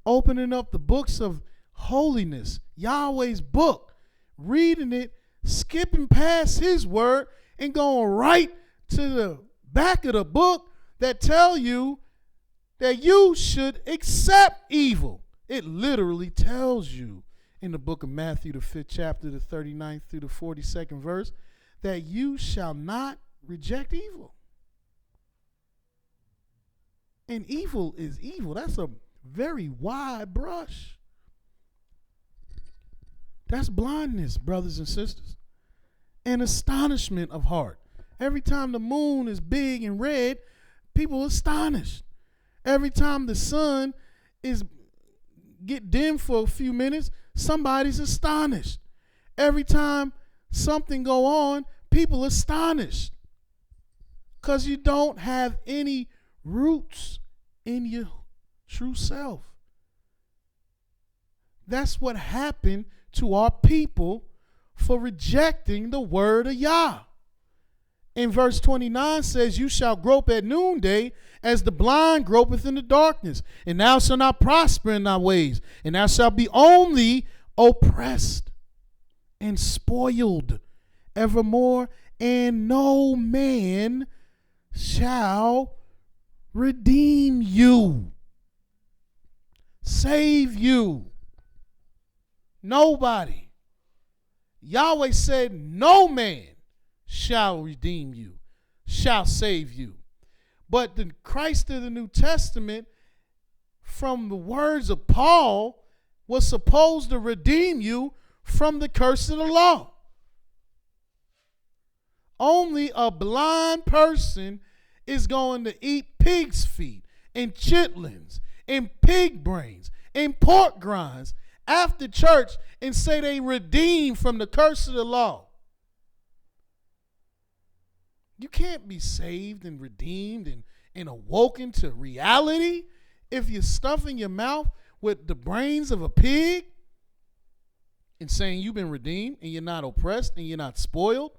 Opening up the books of holiness, Yahweh's book, reading it, skipping past his word, and going right to the back of the book that tell you that you should accept evil. It literally tells you in the book of Matthew, the 5th chapter, the 39th through the 42nd verse, that you shall not reject evil. And evil is evil. That's a very wide brush. That's blindness, brothers and sisters, and astonishment of heart. Every time the moon is big and red, people are astonished. Every time the sun get dim for a few minutes, somebody's astonished. Every time something go on, people are astonished. Because you don't have any roots in your true self. That's what happened to our people for rejecting the word of Yah. In verse 29 says, you shall grope at noonday as the blind gropeth in the darkness, and thou shalt not prosper in thy ways, and thou shalt be only oppressed and spoiled evermore, and no man shall redeem you, save you. Nobody. Yahweh said, no man shall redeem you, shall save you. But the Christ of the New Testament, from the words of Paul, was supposed to redeem you from the curse of the law. Only a blind person is going to eat pig's feet and chitlins and pig brains and pork grinds after church and say they redeemed from the curse of the law. You can't be saved and redeemed and awoken to reality if you're stuffing your mouth with the brains of a pig and saying you've been redeemed and you're not oppressed and you're not spoiled.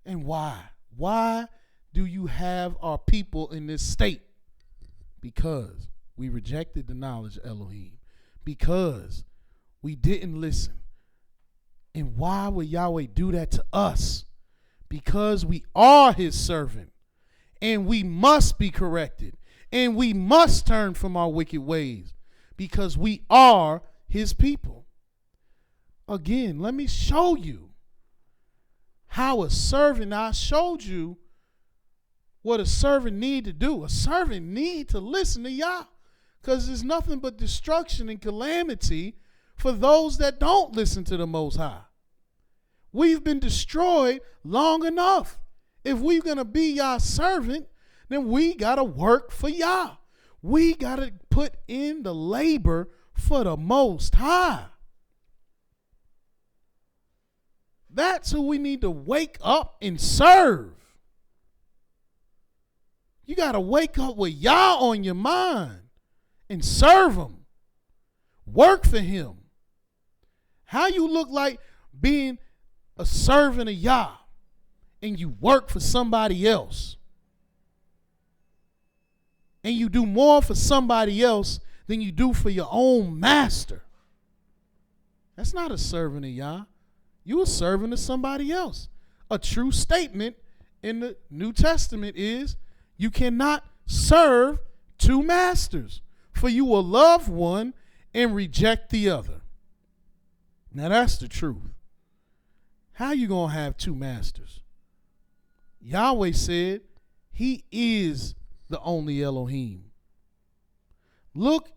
And why? Why do you have our people in this state? Because we rejected the knowledge of Elohim. Because we didn't listen. And why would Yahweh do that to us? Because we are his servant, and we must be corrected, and we must turn from our wicked ways, because we are his people. Again, let me show you how a servant, I showed you what a servant need to do. A servant need to listen to Yah, because there's nothing but destruction and calamity for those that don't listen to the Most High. We've been destroyed long enough. If we're going to be Yah's servant, then we got to work for Yah. We got to put in the labor for the Most High. That's who we need to wake up and serve. You got to wake up with Yah on your mind and serve him. Work for him. How you look like being a servant of Yah and you work for somebody else? And you do more for somebody else than you do for your own master. That's not a servant of Yah. You a servant of somebody else. A true statement in the New Testament is you cannot serve two masters, for you will love one and reject the other. Now that's the truth. How you going to have two masters? Yahweh said he is the only Elohim. Look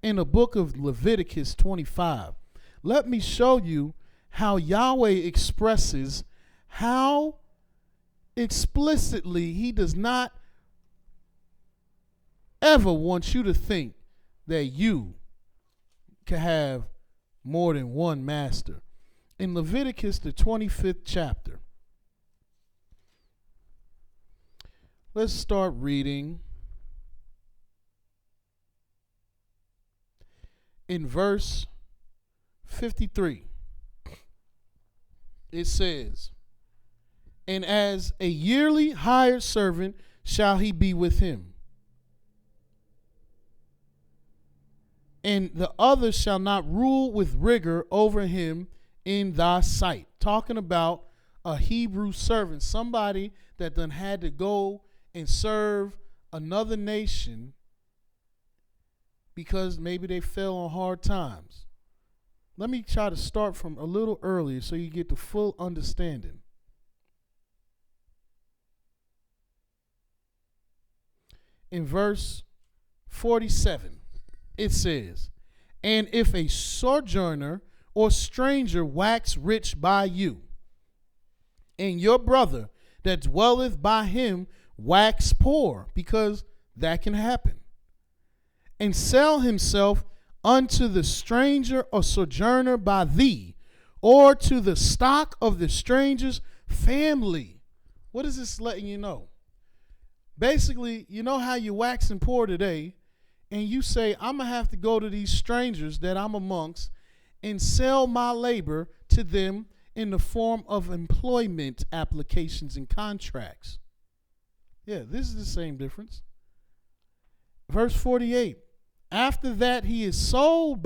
in the book of Leviticus 25. Let me show you how Yahweh expresses how explicitly he does not ever want you to think that you can have more than one master. In Leviticus, the 25th chapter, let's start reading in verse 53. It says, "And as a yearly hired servant shall he be with him, and the other shall not rule with rigor over him in thy sight." Talking about a Hebrew servant, somebody that done had to go and serve another nation because maybe they fell on hard times. Let me try to start from a little earlier so you get the full understanding. In verse 47, it says, "And if a sojourner or stranger wax rich by you, and your brother that dwelleth by him wax poor," because that can happen, "and sell himself unto the stranger or sojourner by thee, or to the stock of the stranger's family." What is this letting you know? Basically, you know how you waxing poor today, and you say, I'm going to have to go to these strangers that I'm amongst and sell my labor to them in the form of employment applications and contracts. Yeah, this is the same difference. Verse 48. After that he is sold,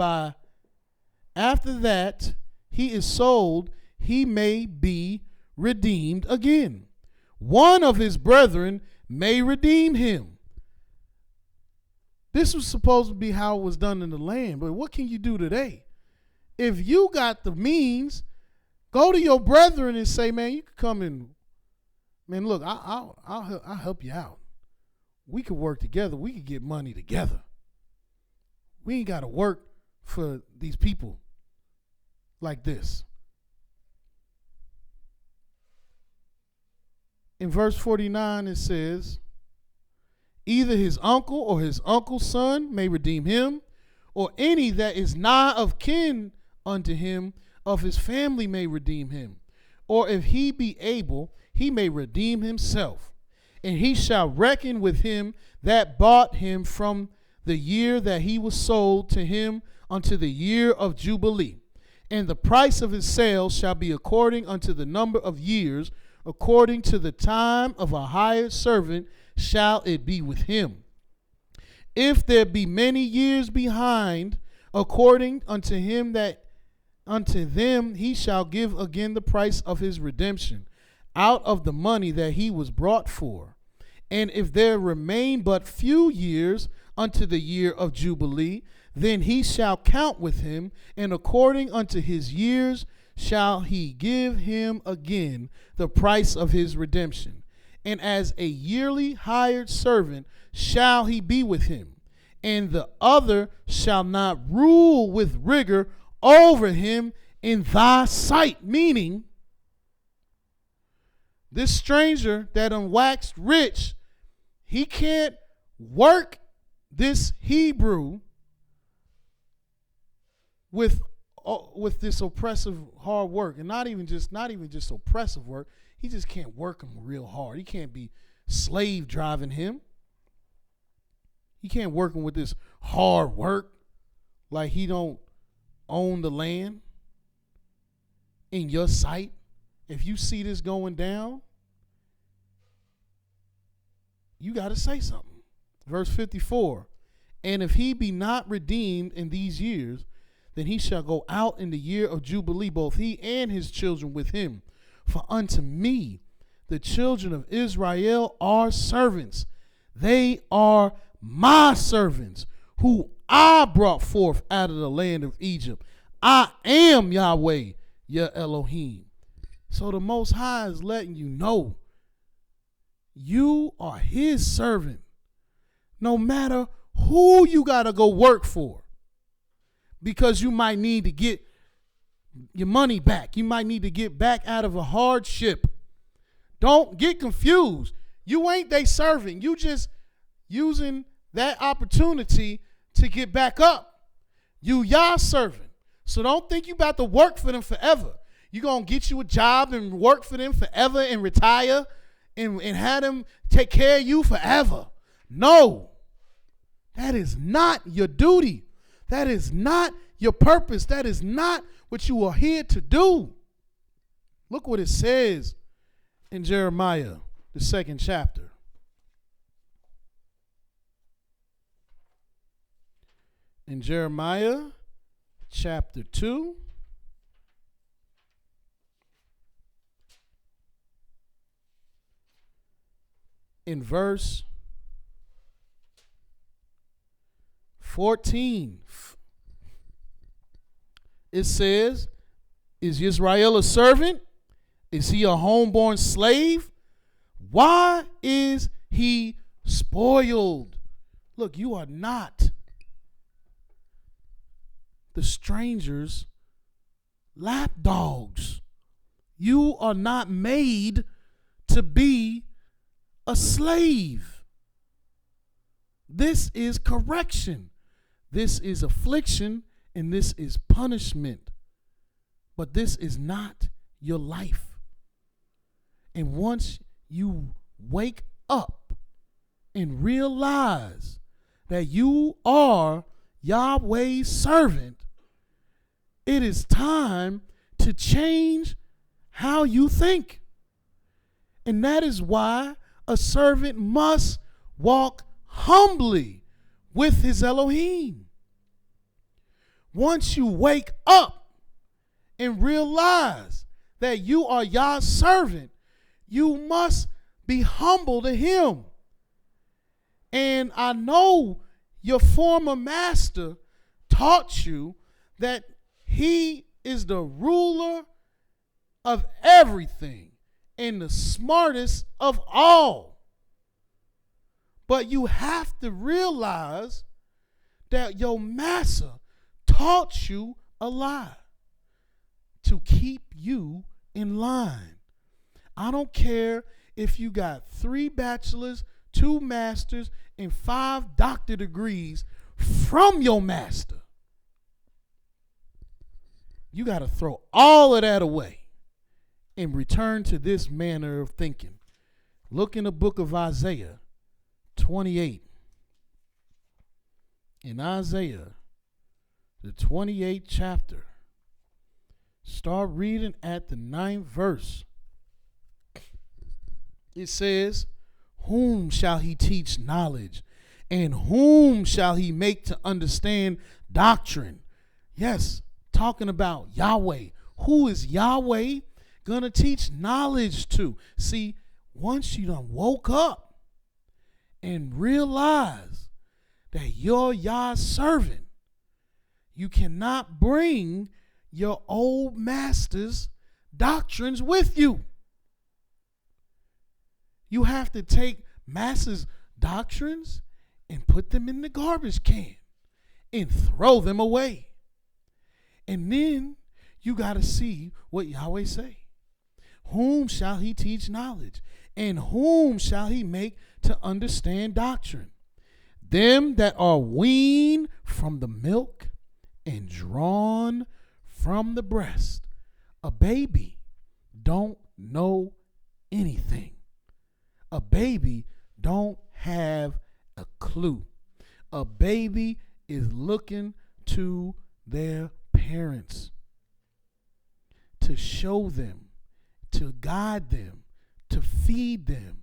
he may be redeemed again. One of his brethren may redeem him. This was supposed to be how it was done in the land, but what can you do today? If you got the means, go to your brethren and say, man, you can come in. Man, look, I'll help you out. We could work together. We could get money together. We ain't got to work for these people like this. In verse 49, it says, either his uncle or his uncle's son may redeem him, or any that is nigh of kin unto him of his family may redeem him. Or if he be able, he may redeem himself. And he shall reckon with him that bought him from the year that he was sold to him unto the year of Jubilee. And the price of his sale shall be according unto the number of years, according to the time of a hired servant shall it be with him. If there be many years behind, according unto him that unto them he shall give again the price of his redemption, out of the money that he was brought for. And if there remain but few years unto the year of Jubilee, then he shall count with him, and according unto his years shall he give him again the price of his redemption. And as a yearly hired servant shall he be with him, and the other shall not rule with rigor over him in thy sight. Meaning, this stranger that waxed rich, he can't work this Hebrew with this oppressive hard work, and not even just oppressive work. He just can't work him real hard. He can't be slave driving him. He can't work him with this hard work like he don't own the land in your sight. If you see this going down, you got to say something. Verse 54, and if he be not redeemed in these years, then he shall go out in the year of Jubilee, both he and his children with him. For unto me the children of Israel are servants. They are my servants, who I brought forth out of the land of Egypt. I am Yahweh, your Elohim. So the Most High is letting you know you are his servant, no matter who you got to go work for, because you might need to get your money back. You might need to get back out of a hardship. Don't get confused. You ain't they servant. You just using that opportunity to get back up. You Yah's servant. So don't think you about to work for them forever. You going to get you a job and work for them forever and retire and have them take care of you forever. No. That is not your duty. That is not your purpose. That is not what you are here to do. Look what it says in Jeremiah, the 2nd chapter. In Jeremiah chapter 2, in verse 14, it says, is Israel a servant? Is he a homeborn slave? Why is he spoiled? Look, you are not the stranger's lapdogs. You are not made to be a slave. This is correction. This is affliction, and this is punishment. But this is not your life. And once you wake up and realize that you are Yahweh's servant, it is time to change how you think. And that is why a servant must walk humbly with his Elohim. Once you wake up and realize that you are Yah's servant, you must be humble to him. And I know your former master taught you that he is the ruler of everything and the smartest of all. But you have to realize that your master taught you a lie to keep you in line. I don't care if you got 3 bachelors, 2 masters, and 5 doctor degrees from your master. You got to throw all of that away and return to this manner of thinking. Look in the book of Isaiah 28. In Isaiah, the 28th chapter, start reading at the 9th verse. It says, whom shall he teach knowledge? And whom shall he make to understand doctrine? Yes, talking about Yahweh. Who is Yahweh going to teach knowledge to? See, once you done woke up and realize that you're Yah's servant, you cannot bring your old master's doctrines with you. You have to take master's doctrines and put them in the garbage can and throw them away. And then you got to see what Yahweh say. Whom shall he teach knowledge? And whom shall he make to understand doctrine? Them that are weaned from the milk and drawn from the breast. A baby don't know anything. A baby don't have a clue. A baby is looking to their parents to show them, to guide them, to feed them,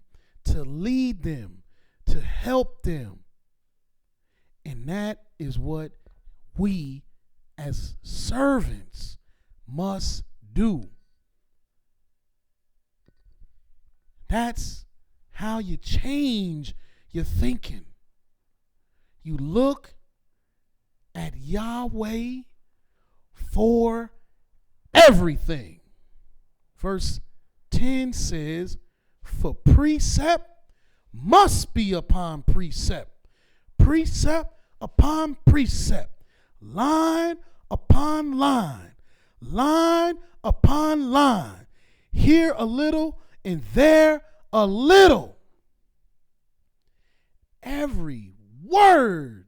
to lead them, to help them. And that is what we as servants must do. That's how you change your thinking. You look at Yahweh for everything. Verse 10 says, for precept must be upon precept, precept upon precept, line upon line, line upon line, here a little and there a little. Every word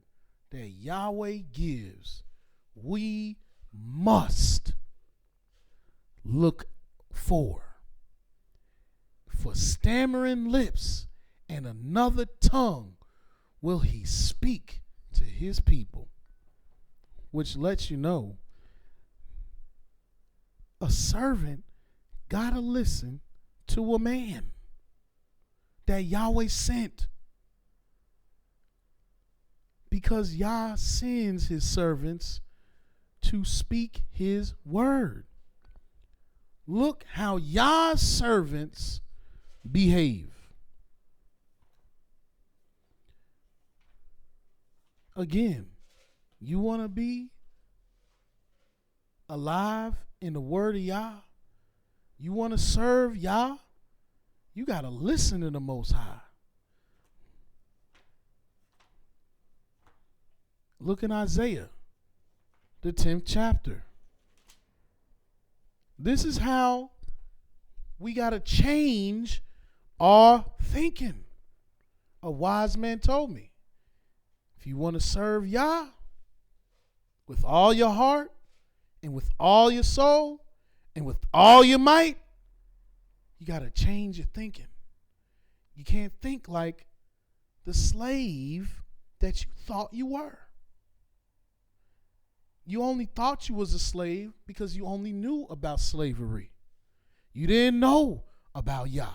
that Yahweh gives, we must look for. For stammering lips and another tongue will he speak to his people. Which lets you know a servant gotta listen to a man that Yahweh sent. Because Yah sends his servants to speak his word. Look how Yah's servants behave. Again, you want to be alive in the word of Yah? You want to serve Yah? You got to listen to the Most High. Look in Isaiah, the 10th chapter. This is how we got to change our thinking. A wise man told me, if you want to serve Yah with all your heart and with all your soul and with all your might, you got to change your thinking. You can't think like the slave that you thought you were. You only thought you was a slave because you only knew about slavery. You didn't know about Yah.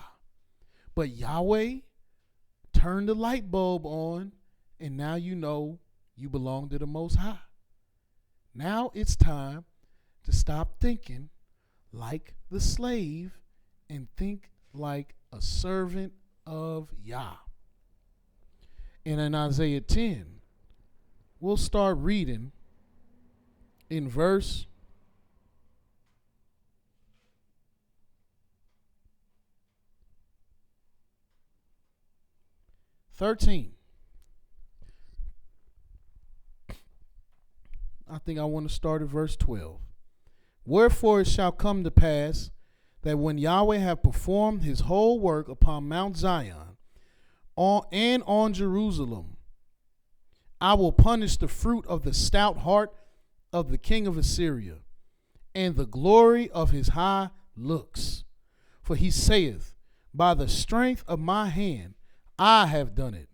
But Yahweh turned the light bulb on, and now you know you belong to the Most High. Now it's time to stop thinking like the slave and think like a servant of Yah. And in Isaiah 10, we'll start reading in verse 13. I think I want to start at verse 12. Wherefore it shall come to pass that when Yahweh have performed his whole work upon Mount Zion and on Jerusalem, I will punish the fruit of the stout heart of the king of Assyria, and the glory of his high looks. For he saith, by the strength of my hand I have done it,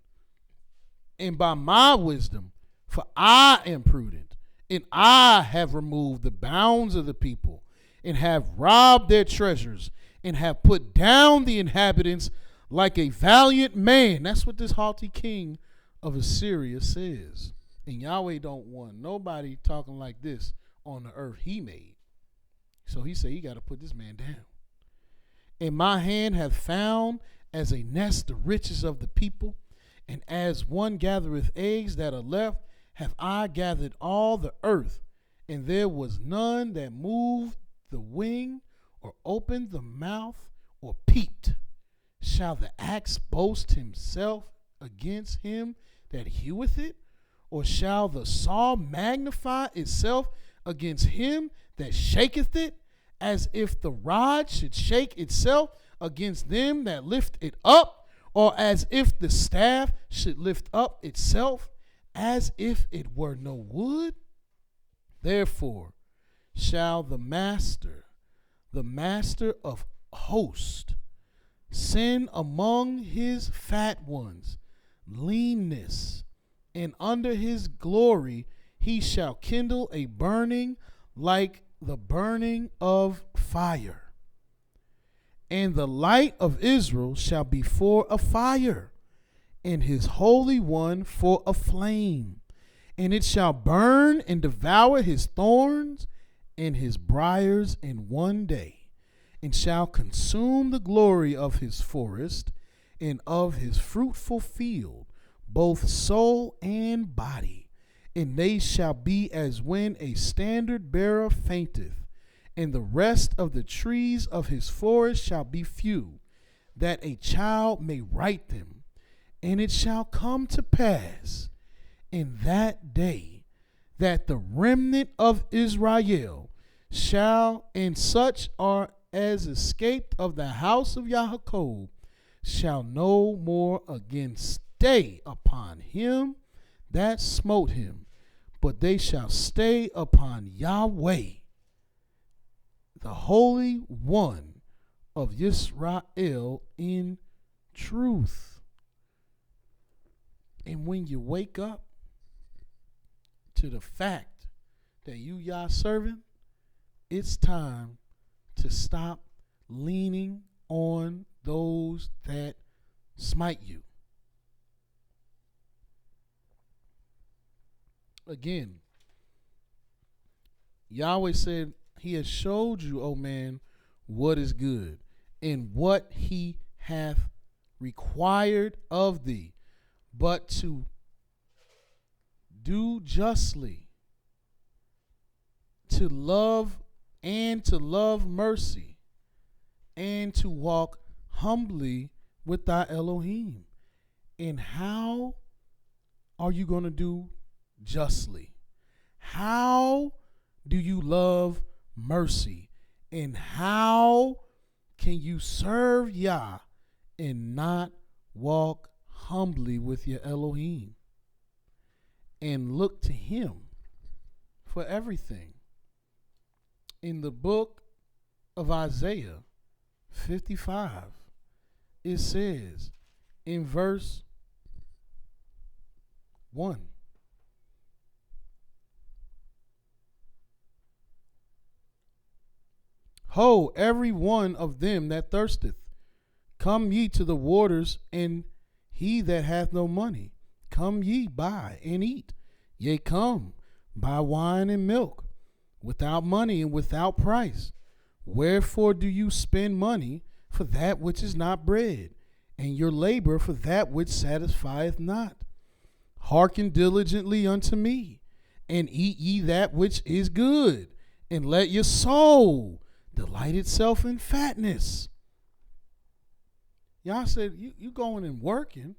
and by my wisdom, for I am prudent, and I have removed the bounds of the people, and have robbed their treasures, and have put down the inhabitants like a valiant man. That's what this haughty king of Assyria says. And Yahweh don't want nobody talking like this on the earth he made. So he said he got to put this man down. And my hand hath found as a nest the riches of the people, and as one gathereth eggs that are left, have I gathered all the earth, and there was none that moved the wing, or opened the mouth, or peeped. Shall the axe boast himself against him that heweth it? Or shall the saw magnify itself against him that shaketh it, as if the rod should shake itself against them that lift it up, or as if the staff should lift up itself, as if it were no wood? Therefore shall the master of hosts, send among his fat ones leanness, and under his glory he shall kindle a burning like the burning of fire. And the light of Israel shall be for a fire, and his Holy One for a flame. And it shall burn and devour his thorns and his briars in one day, and shall consume the glory of his forest and of his fruitful field, both soul and body. And they shall be as when a standard bearer fainteth, and the rest of the trees of his forest shall be few, that a child may write them. And it shall come to pass in that day that the remnant of Israel shall, and such are as escaped of the house of Yaakov, shall no more again stay upon him that smote him, but they shall stay upon Yahweh, the Holy One of YIsraEL, in truth. And when you wake up to the fact that you Yah servant, it's time to stop leaning on those that smite you. Again, Yahweh said, he has showed you, O man, what is good, and what he hath required of thee, but to do justly, to love mercy, and to walk humbly with thy Elohim. And how are you going to do justly? How do you love mercy? And how can you serve Yah and not walk humbly with your Elohim and look to him for everything? In the book of Isaiah 55, it says in verse 1, Ho, every one of them that thirsteth, come ye to the waters, and he that hath no money, come ye buy and eat. Yea, come, buy wine and milk, without money and without price. Wherefore do you spend money for that which is not bread, and your labor for that which satisfieth not? Hearken diligently unto me, and eat ye that which is good, and let your soul delight itself in fatness. Y'all said you going and working,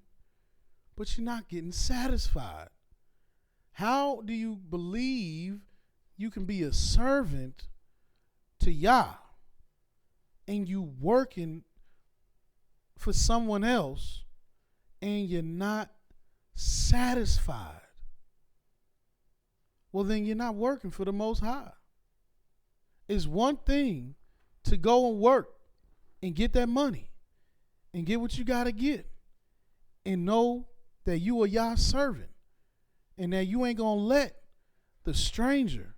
but you're not getting satisfied. How do you believe you can be a servant to Yah and you working for someone else and you're not satisfied? Well, then you're not working for the Most High. It's one thing to go and work and get that money and get what you got to get and know that you are Yah's servant and that you ain't going to let the stranger,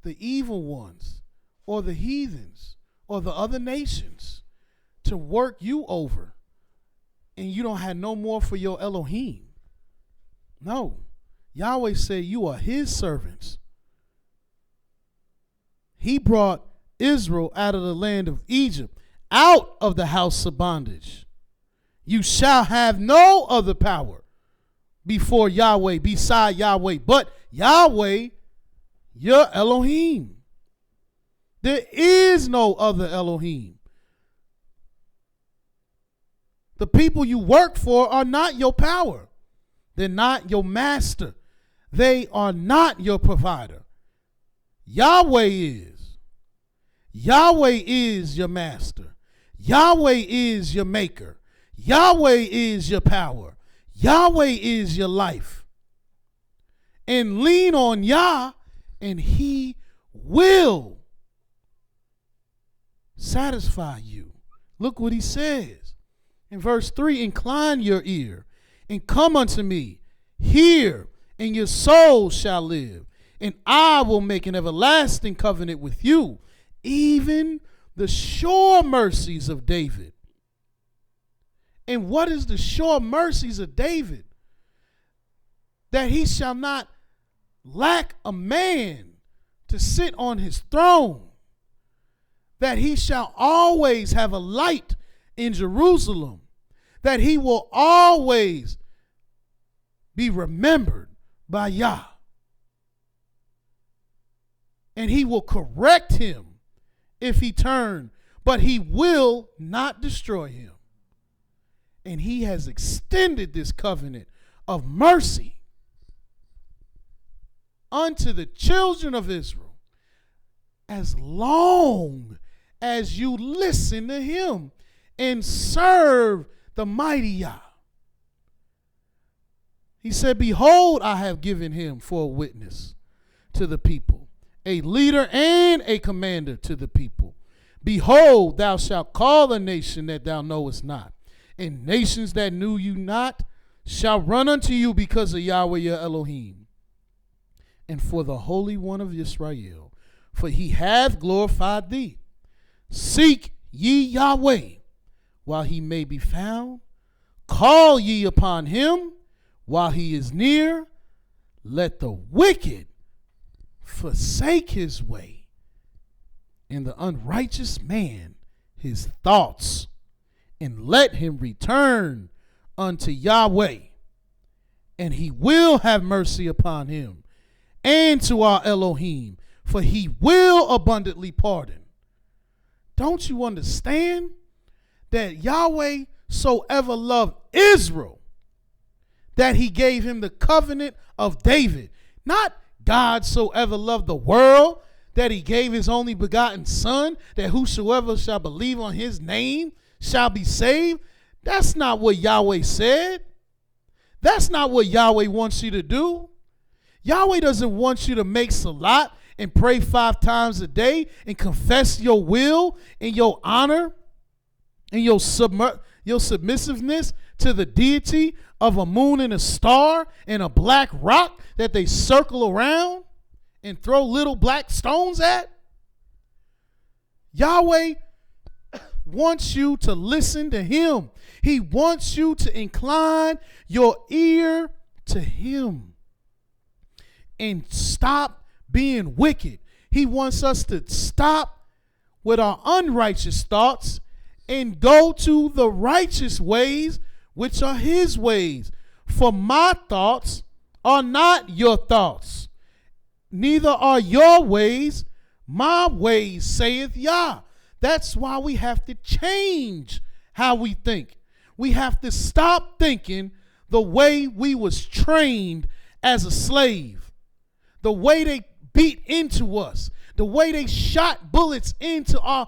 the evil ones, or the heathens, or the other nations to work you over and you don't have no more for your Elohim. No. Yahweh said you are his servants. He brought Israel out of the land of Egypt, out of the house of bondage. You shall have no other power before Yahweh, beside Yahweh, but Yahweh, your Elohim. There is no other Elohim. The people you work for are not your power. They're not your master. They are not your provider. Yahweh is. Yahweh is your master. Yahweh is your maker. Yahweh is your power. Yahweh is your life. And lean on Yah, and he will satisfy you. Look what he says in verse 3. Incline your ear and come unto me. Hear, and your soul shall live. And I will make an everlasting covenant with you, even the sure mercies of David. And what is the sure mercies of David? That he shall not lack a man to sit on his throne. That he shall always have a light in Jerusalem. That he will always be remembered by Yah. And he will correct him if he turn, but he will not destroy him. And he has extended this covenant of mercy unto the children of Israel as long as you listen to him and serve the mighty Yah. He said, behold, I have given him for a witness to the people, a leader and a commander to the people. Behold, thou shalt call a nation that thou knowest not, and nations that knew you not shall run unto you because of Yahweh your Elohim, and for the Holy One of Israel, for he hath glorified thee. Seek ye Yahweh while he may be found. Call ye upon him while he is near. Let the wicked forsake his way, and the unrighteous man his thoughts, and let him return unto Yahweh, and he will have mercy upon him, and to our Elohim, for he will abundantly pardon. Don't you understand that Yahweh so ever loved Israel that he gave him the covenant of David? Not God so ever loved the world that he gave his only begotten son, that whosoever shall believe on his name shall be saved. That's not what Yahweh said. That's not what Yahweh wants you to do. Yahweh doesn't want you to make salat and pray 5 times a day and confess your will and your honor and your submissiveness to the deity of a moon and a star and a black rock that they circle around and throw little black stones at. Yahweh wants you to listen to him. He wants you to incline your ear to him and stop being wicked. He wants us to stop with our unrighteous thoughts and go to the righteous ways, which are his ways. For my thoughts are not your thoughts, neither are your ways my ways, saith Yah. That's why we have to change how we think. We have to stop thinking the way we was trained as a slave, the way they beat into us, the way they shot bullets into our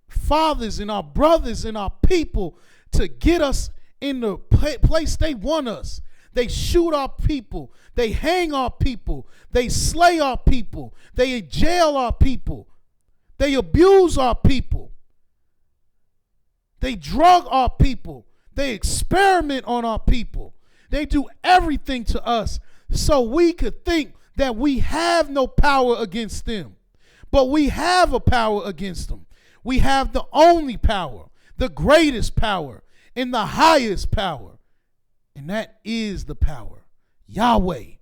fathers and our brothers and our people to get us in the place they want us. They shoot our people. They hang our people. They slay our people. They jail our people. They abuse our people. They drug our people. They experiment on our people. They do everything to us so we could think that we have no power against them. But we have a power against them. We have the only power, the greatest power, and the highest power. And that is the power, Yahweh. We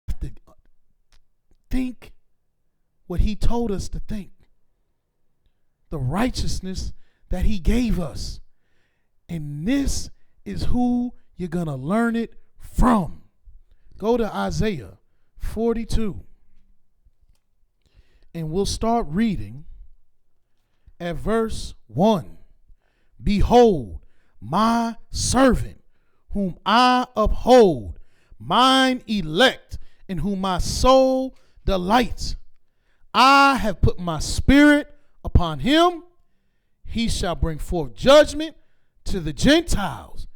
have to think what he told us to think. The righteousness that he gave us. And this is who you're going to learn it from. Go to Isaiah 42. And we'll start reading at verse 1. Behold, my servant, whom I uphold, mine elect, in whom my soul delights. I have put my spirit upon him. He shall bring forth judgment to the Gentiles.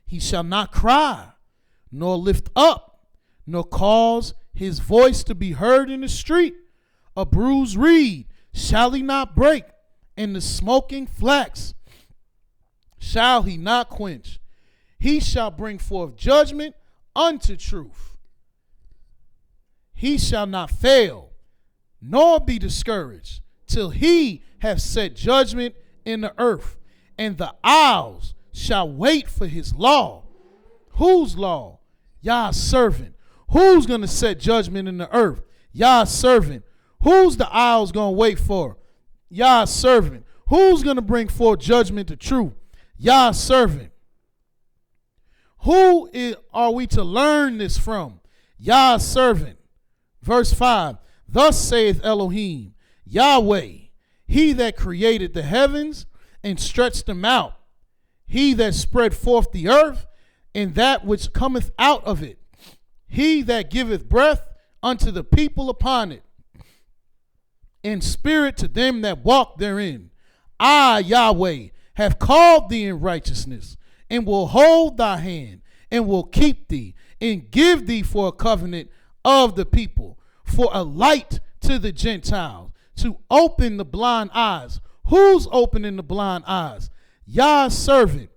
He shall not cry, nor lift up, nor cause his voice to be heard in the street. A bruised reed shall he not break, and the smoking flax shall he not quench. He shall bring forth judgment unto truth. He shall not fail, nor be discouraged, till he have set judgment in the earth. And the isles shall wait for his law. Whose law? Yah's servant. Who's going to set judgment in the earth? Yah's servant. Who's the isles going to wait for? Yah's servant. Who's going to bring forth judgment to truth? Yah's servant. Who are we to learn this from? Yah's servant. Verse 5. Thus saith Elohim, Yahweh, he that created the heavens and stretched them out, he that spread forth the earth and that which cometh out of it, he that giveth breath unto the people upon it, and spirit to them that walk therein. I, Yahweh, have called thee in righteousness, and will hold thy hand, and will keep thee, and give thee for a covenant of the people, for a light to the Gentiles, to open the blind eyes. Who's opening the blind eyes? Yah's servant.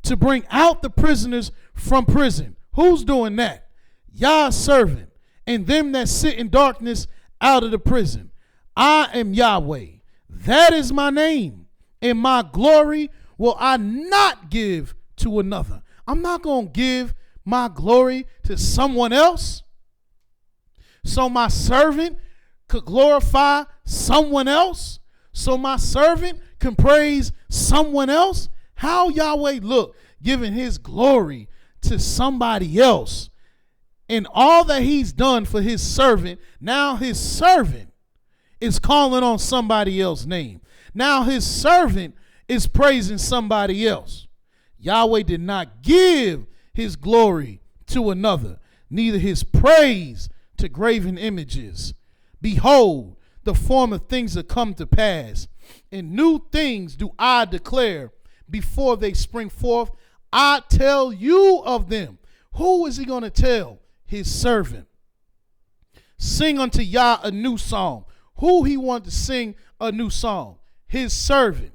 To bring out the prisoners from prison. Who's doing that? Yah's servant. And them that sit in darkness out of the prison. I am Yahweh. That is my name. And my glory will I not give to another. I'm not going to give my glory to someone else, so my servant could glorify someone else, so my servant can praise someone else. How Yahweh look, giving his glory to somebody else, and all that he's done for his servant. Now his servant is calling on somebody else's name. Now his servant is praising somebody else. Yahweh did not give his glory to another, neither his praise to graven images. Behold, the former things are come to pass, and new things do I declare before they spring forth. I tell you of them. Who is he going to tell? His servant. Sing unto Yah a new song. Who he want to sing a new song? His servant.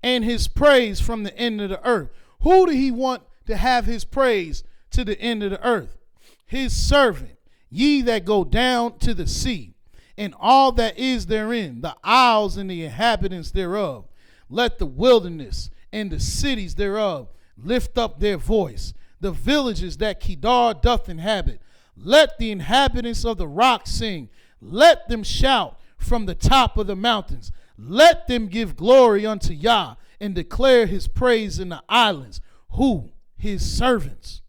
And his praise from the end of the earth. Who do he want to have his praise to the end of the earth? His servant. Ye that go down to the sea, and all that is therein, the isles and the inhabitants thereof. Let the wilderness and the cities thereof lift up their voice. The villages that Kedar doth inhabit. Let the inhabitants of the rock sing. Let them shout from the top of the mountains. Let them give glory unto Yah and declare his praise in the islands. Who? His servants.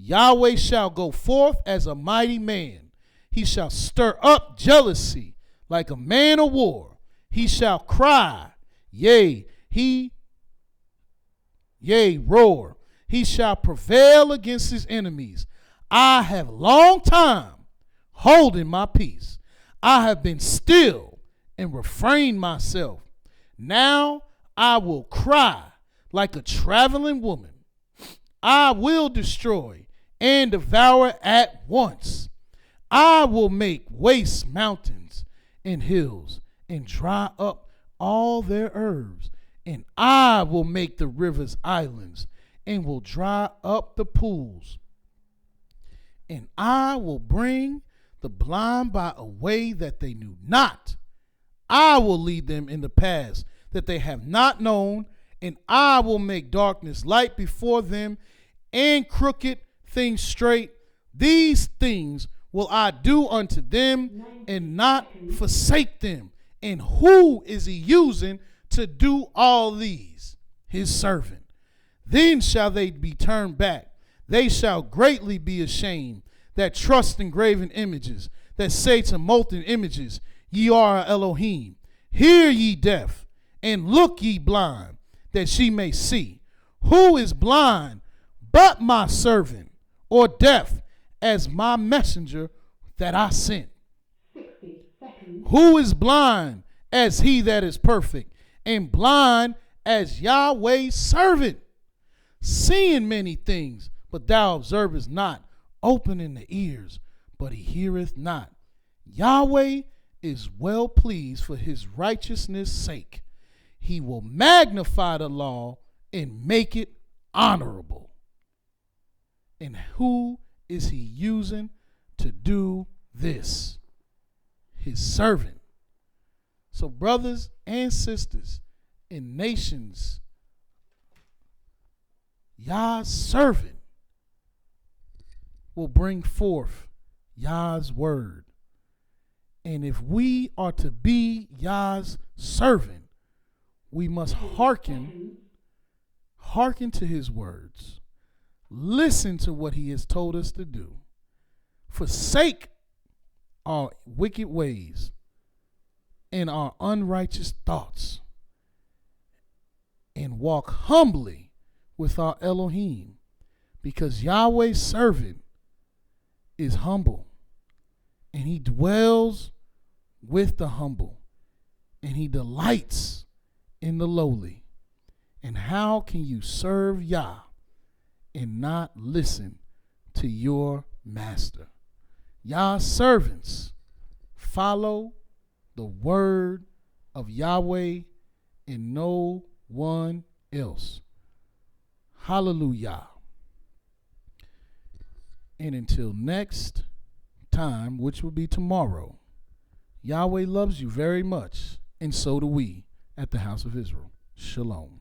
Yahweh shall go forth as a mighty man. He shall stir up jealousy like a man of war. He shall cry, yea, roar. He shall prevail against his enemies. I have long time holding my peace. I have been still and refrained myself. Now I will cry like a traveling woman. I will destroy and devour at once. I will make waste mountains and hills and dry up all their herbs. And I will make the rivers islands and will dry up the pools. And I will bring the blind by a way that they knew not. I will lead them in the paths that they have not known, and I will make darkness light before them and crooked things straight. These things will I do unto them and not forsake them. And who is he using to do all these? His servant. Then shall they be turned back. They shall greatly be ashamed that trust in graven images, that say to molten images, ye are Elohim. Hear ye deaf, and look ye blind, that she may see. Who is blind but my servant, or deaf as my messenger that I sent? 60 seconds. Who is blind as he that is perfect, and blind as Yahweh's servant, seeing many things, but thou observest not, opening the ears, but he heareth not. Yahweh is well pleased for his righteousness' sake. He will magnify the law and make it honorable. And who is he using to do this? His servant. So brothers and sisters in nations, Yah's servant will bring forth Yah's word. And if we are to be Yah's servant, we must hearken to his words. Listen to what he has told us to do. Forsake our wicked ways and our unrighteous thoughts, and walk humbly with our Elohim, because Yahweh's servant is humble, and he dwells with the humble, and he delights in the lowly. And how can you serve Yah and not listen to your master? Yah's servants follow the word of Yahweh and no one else. Hallelujah. And until next time, which will be tomorrow, Yahweh loves you very much, and so do we at the House of Israel. Shalom.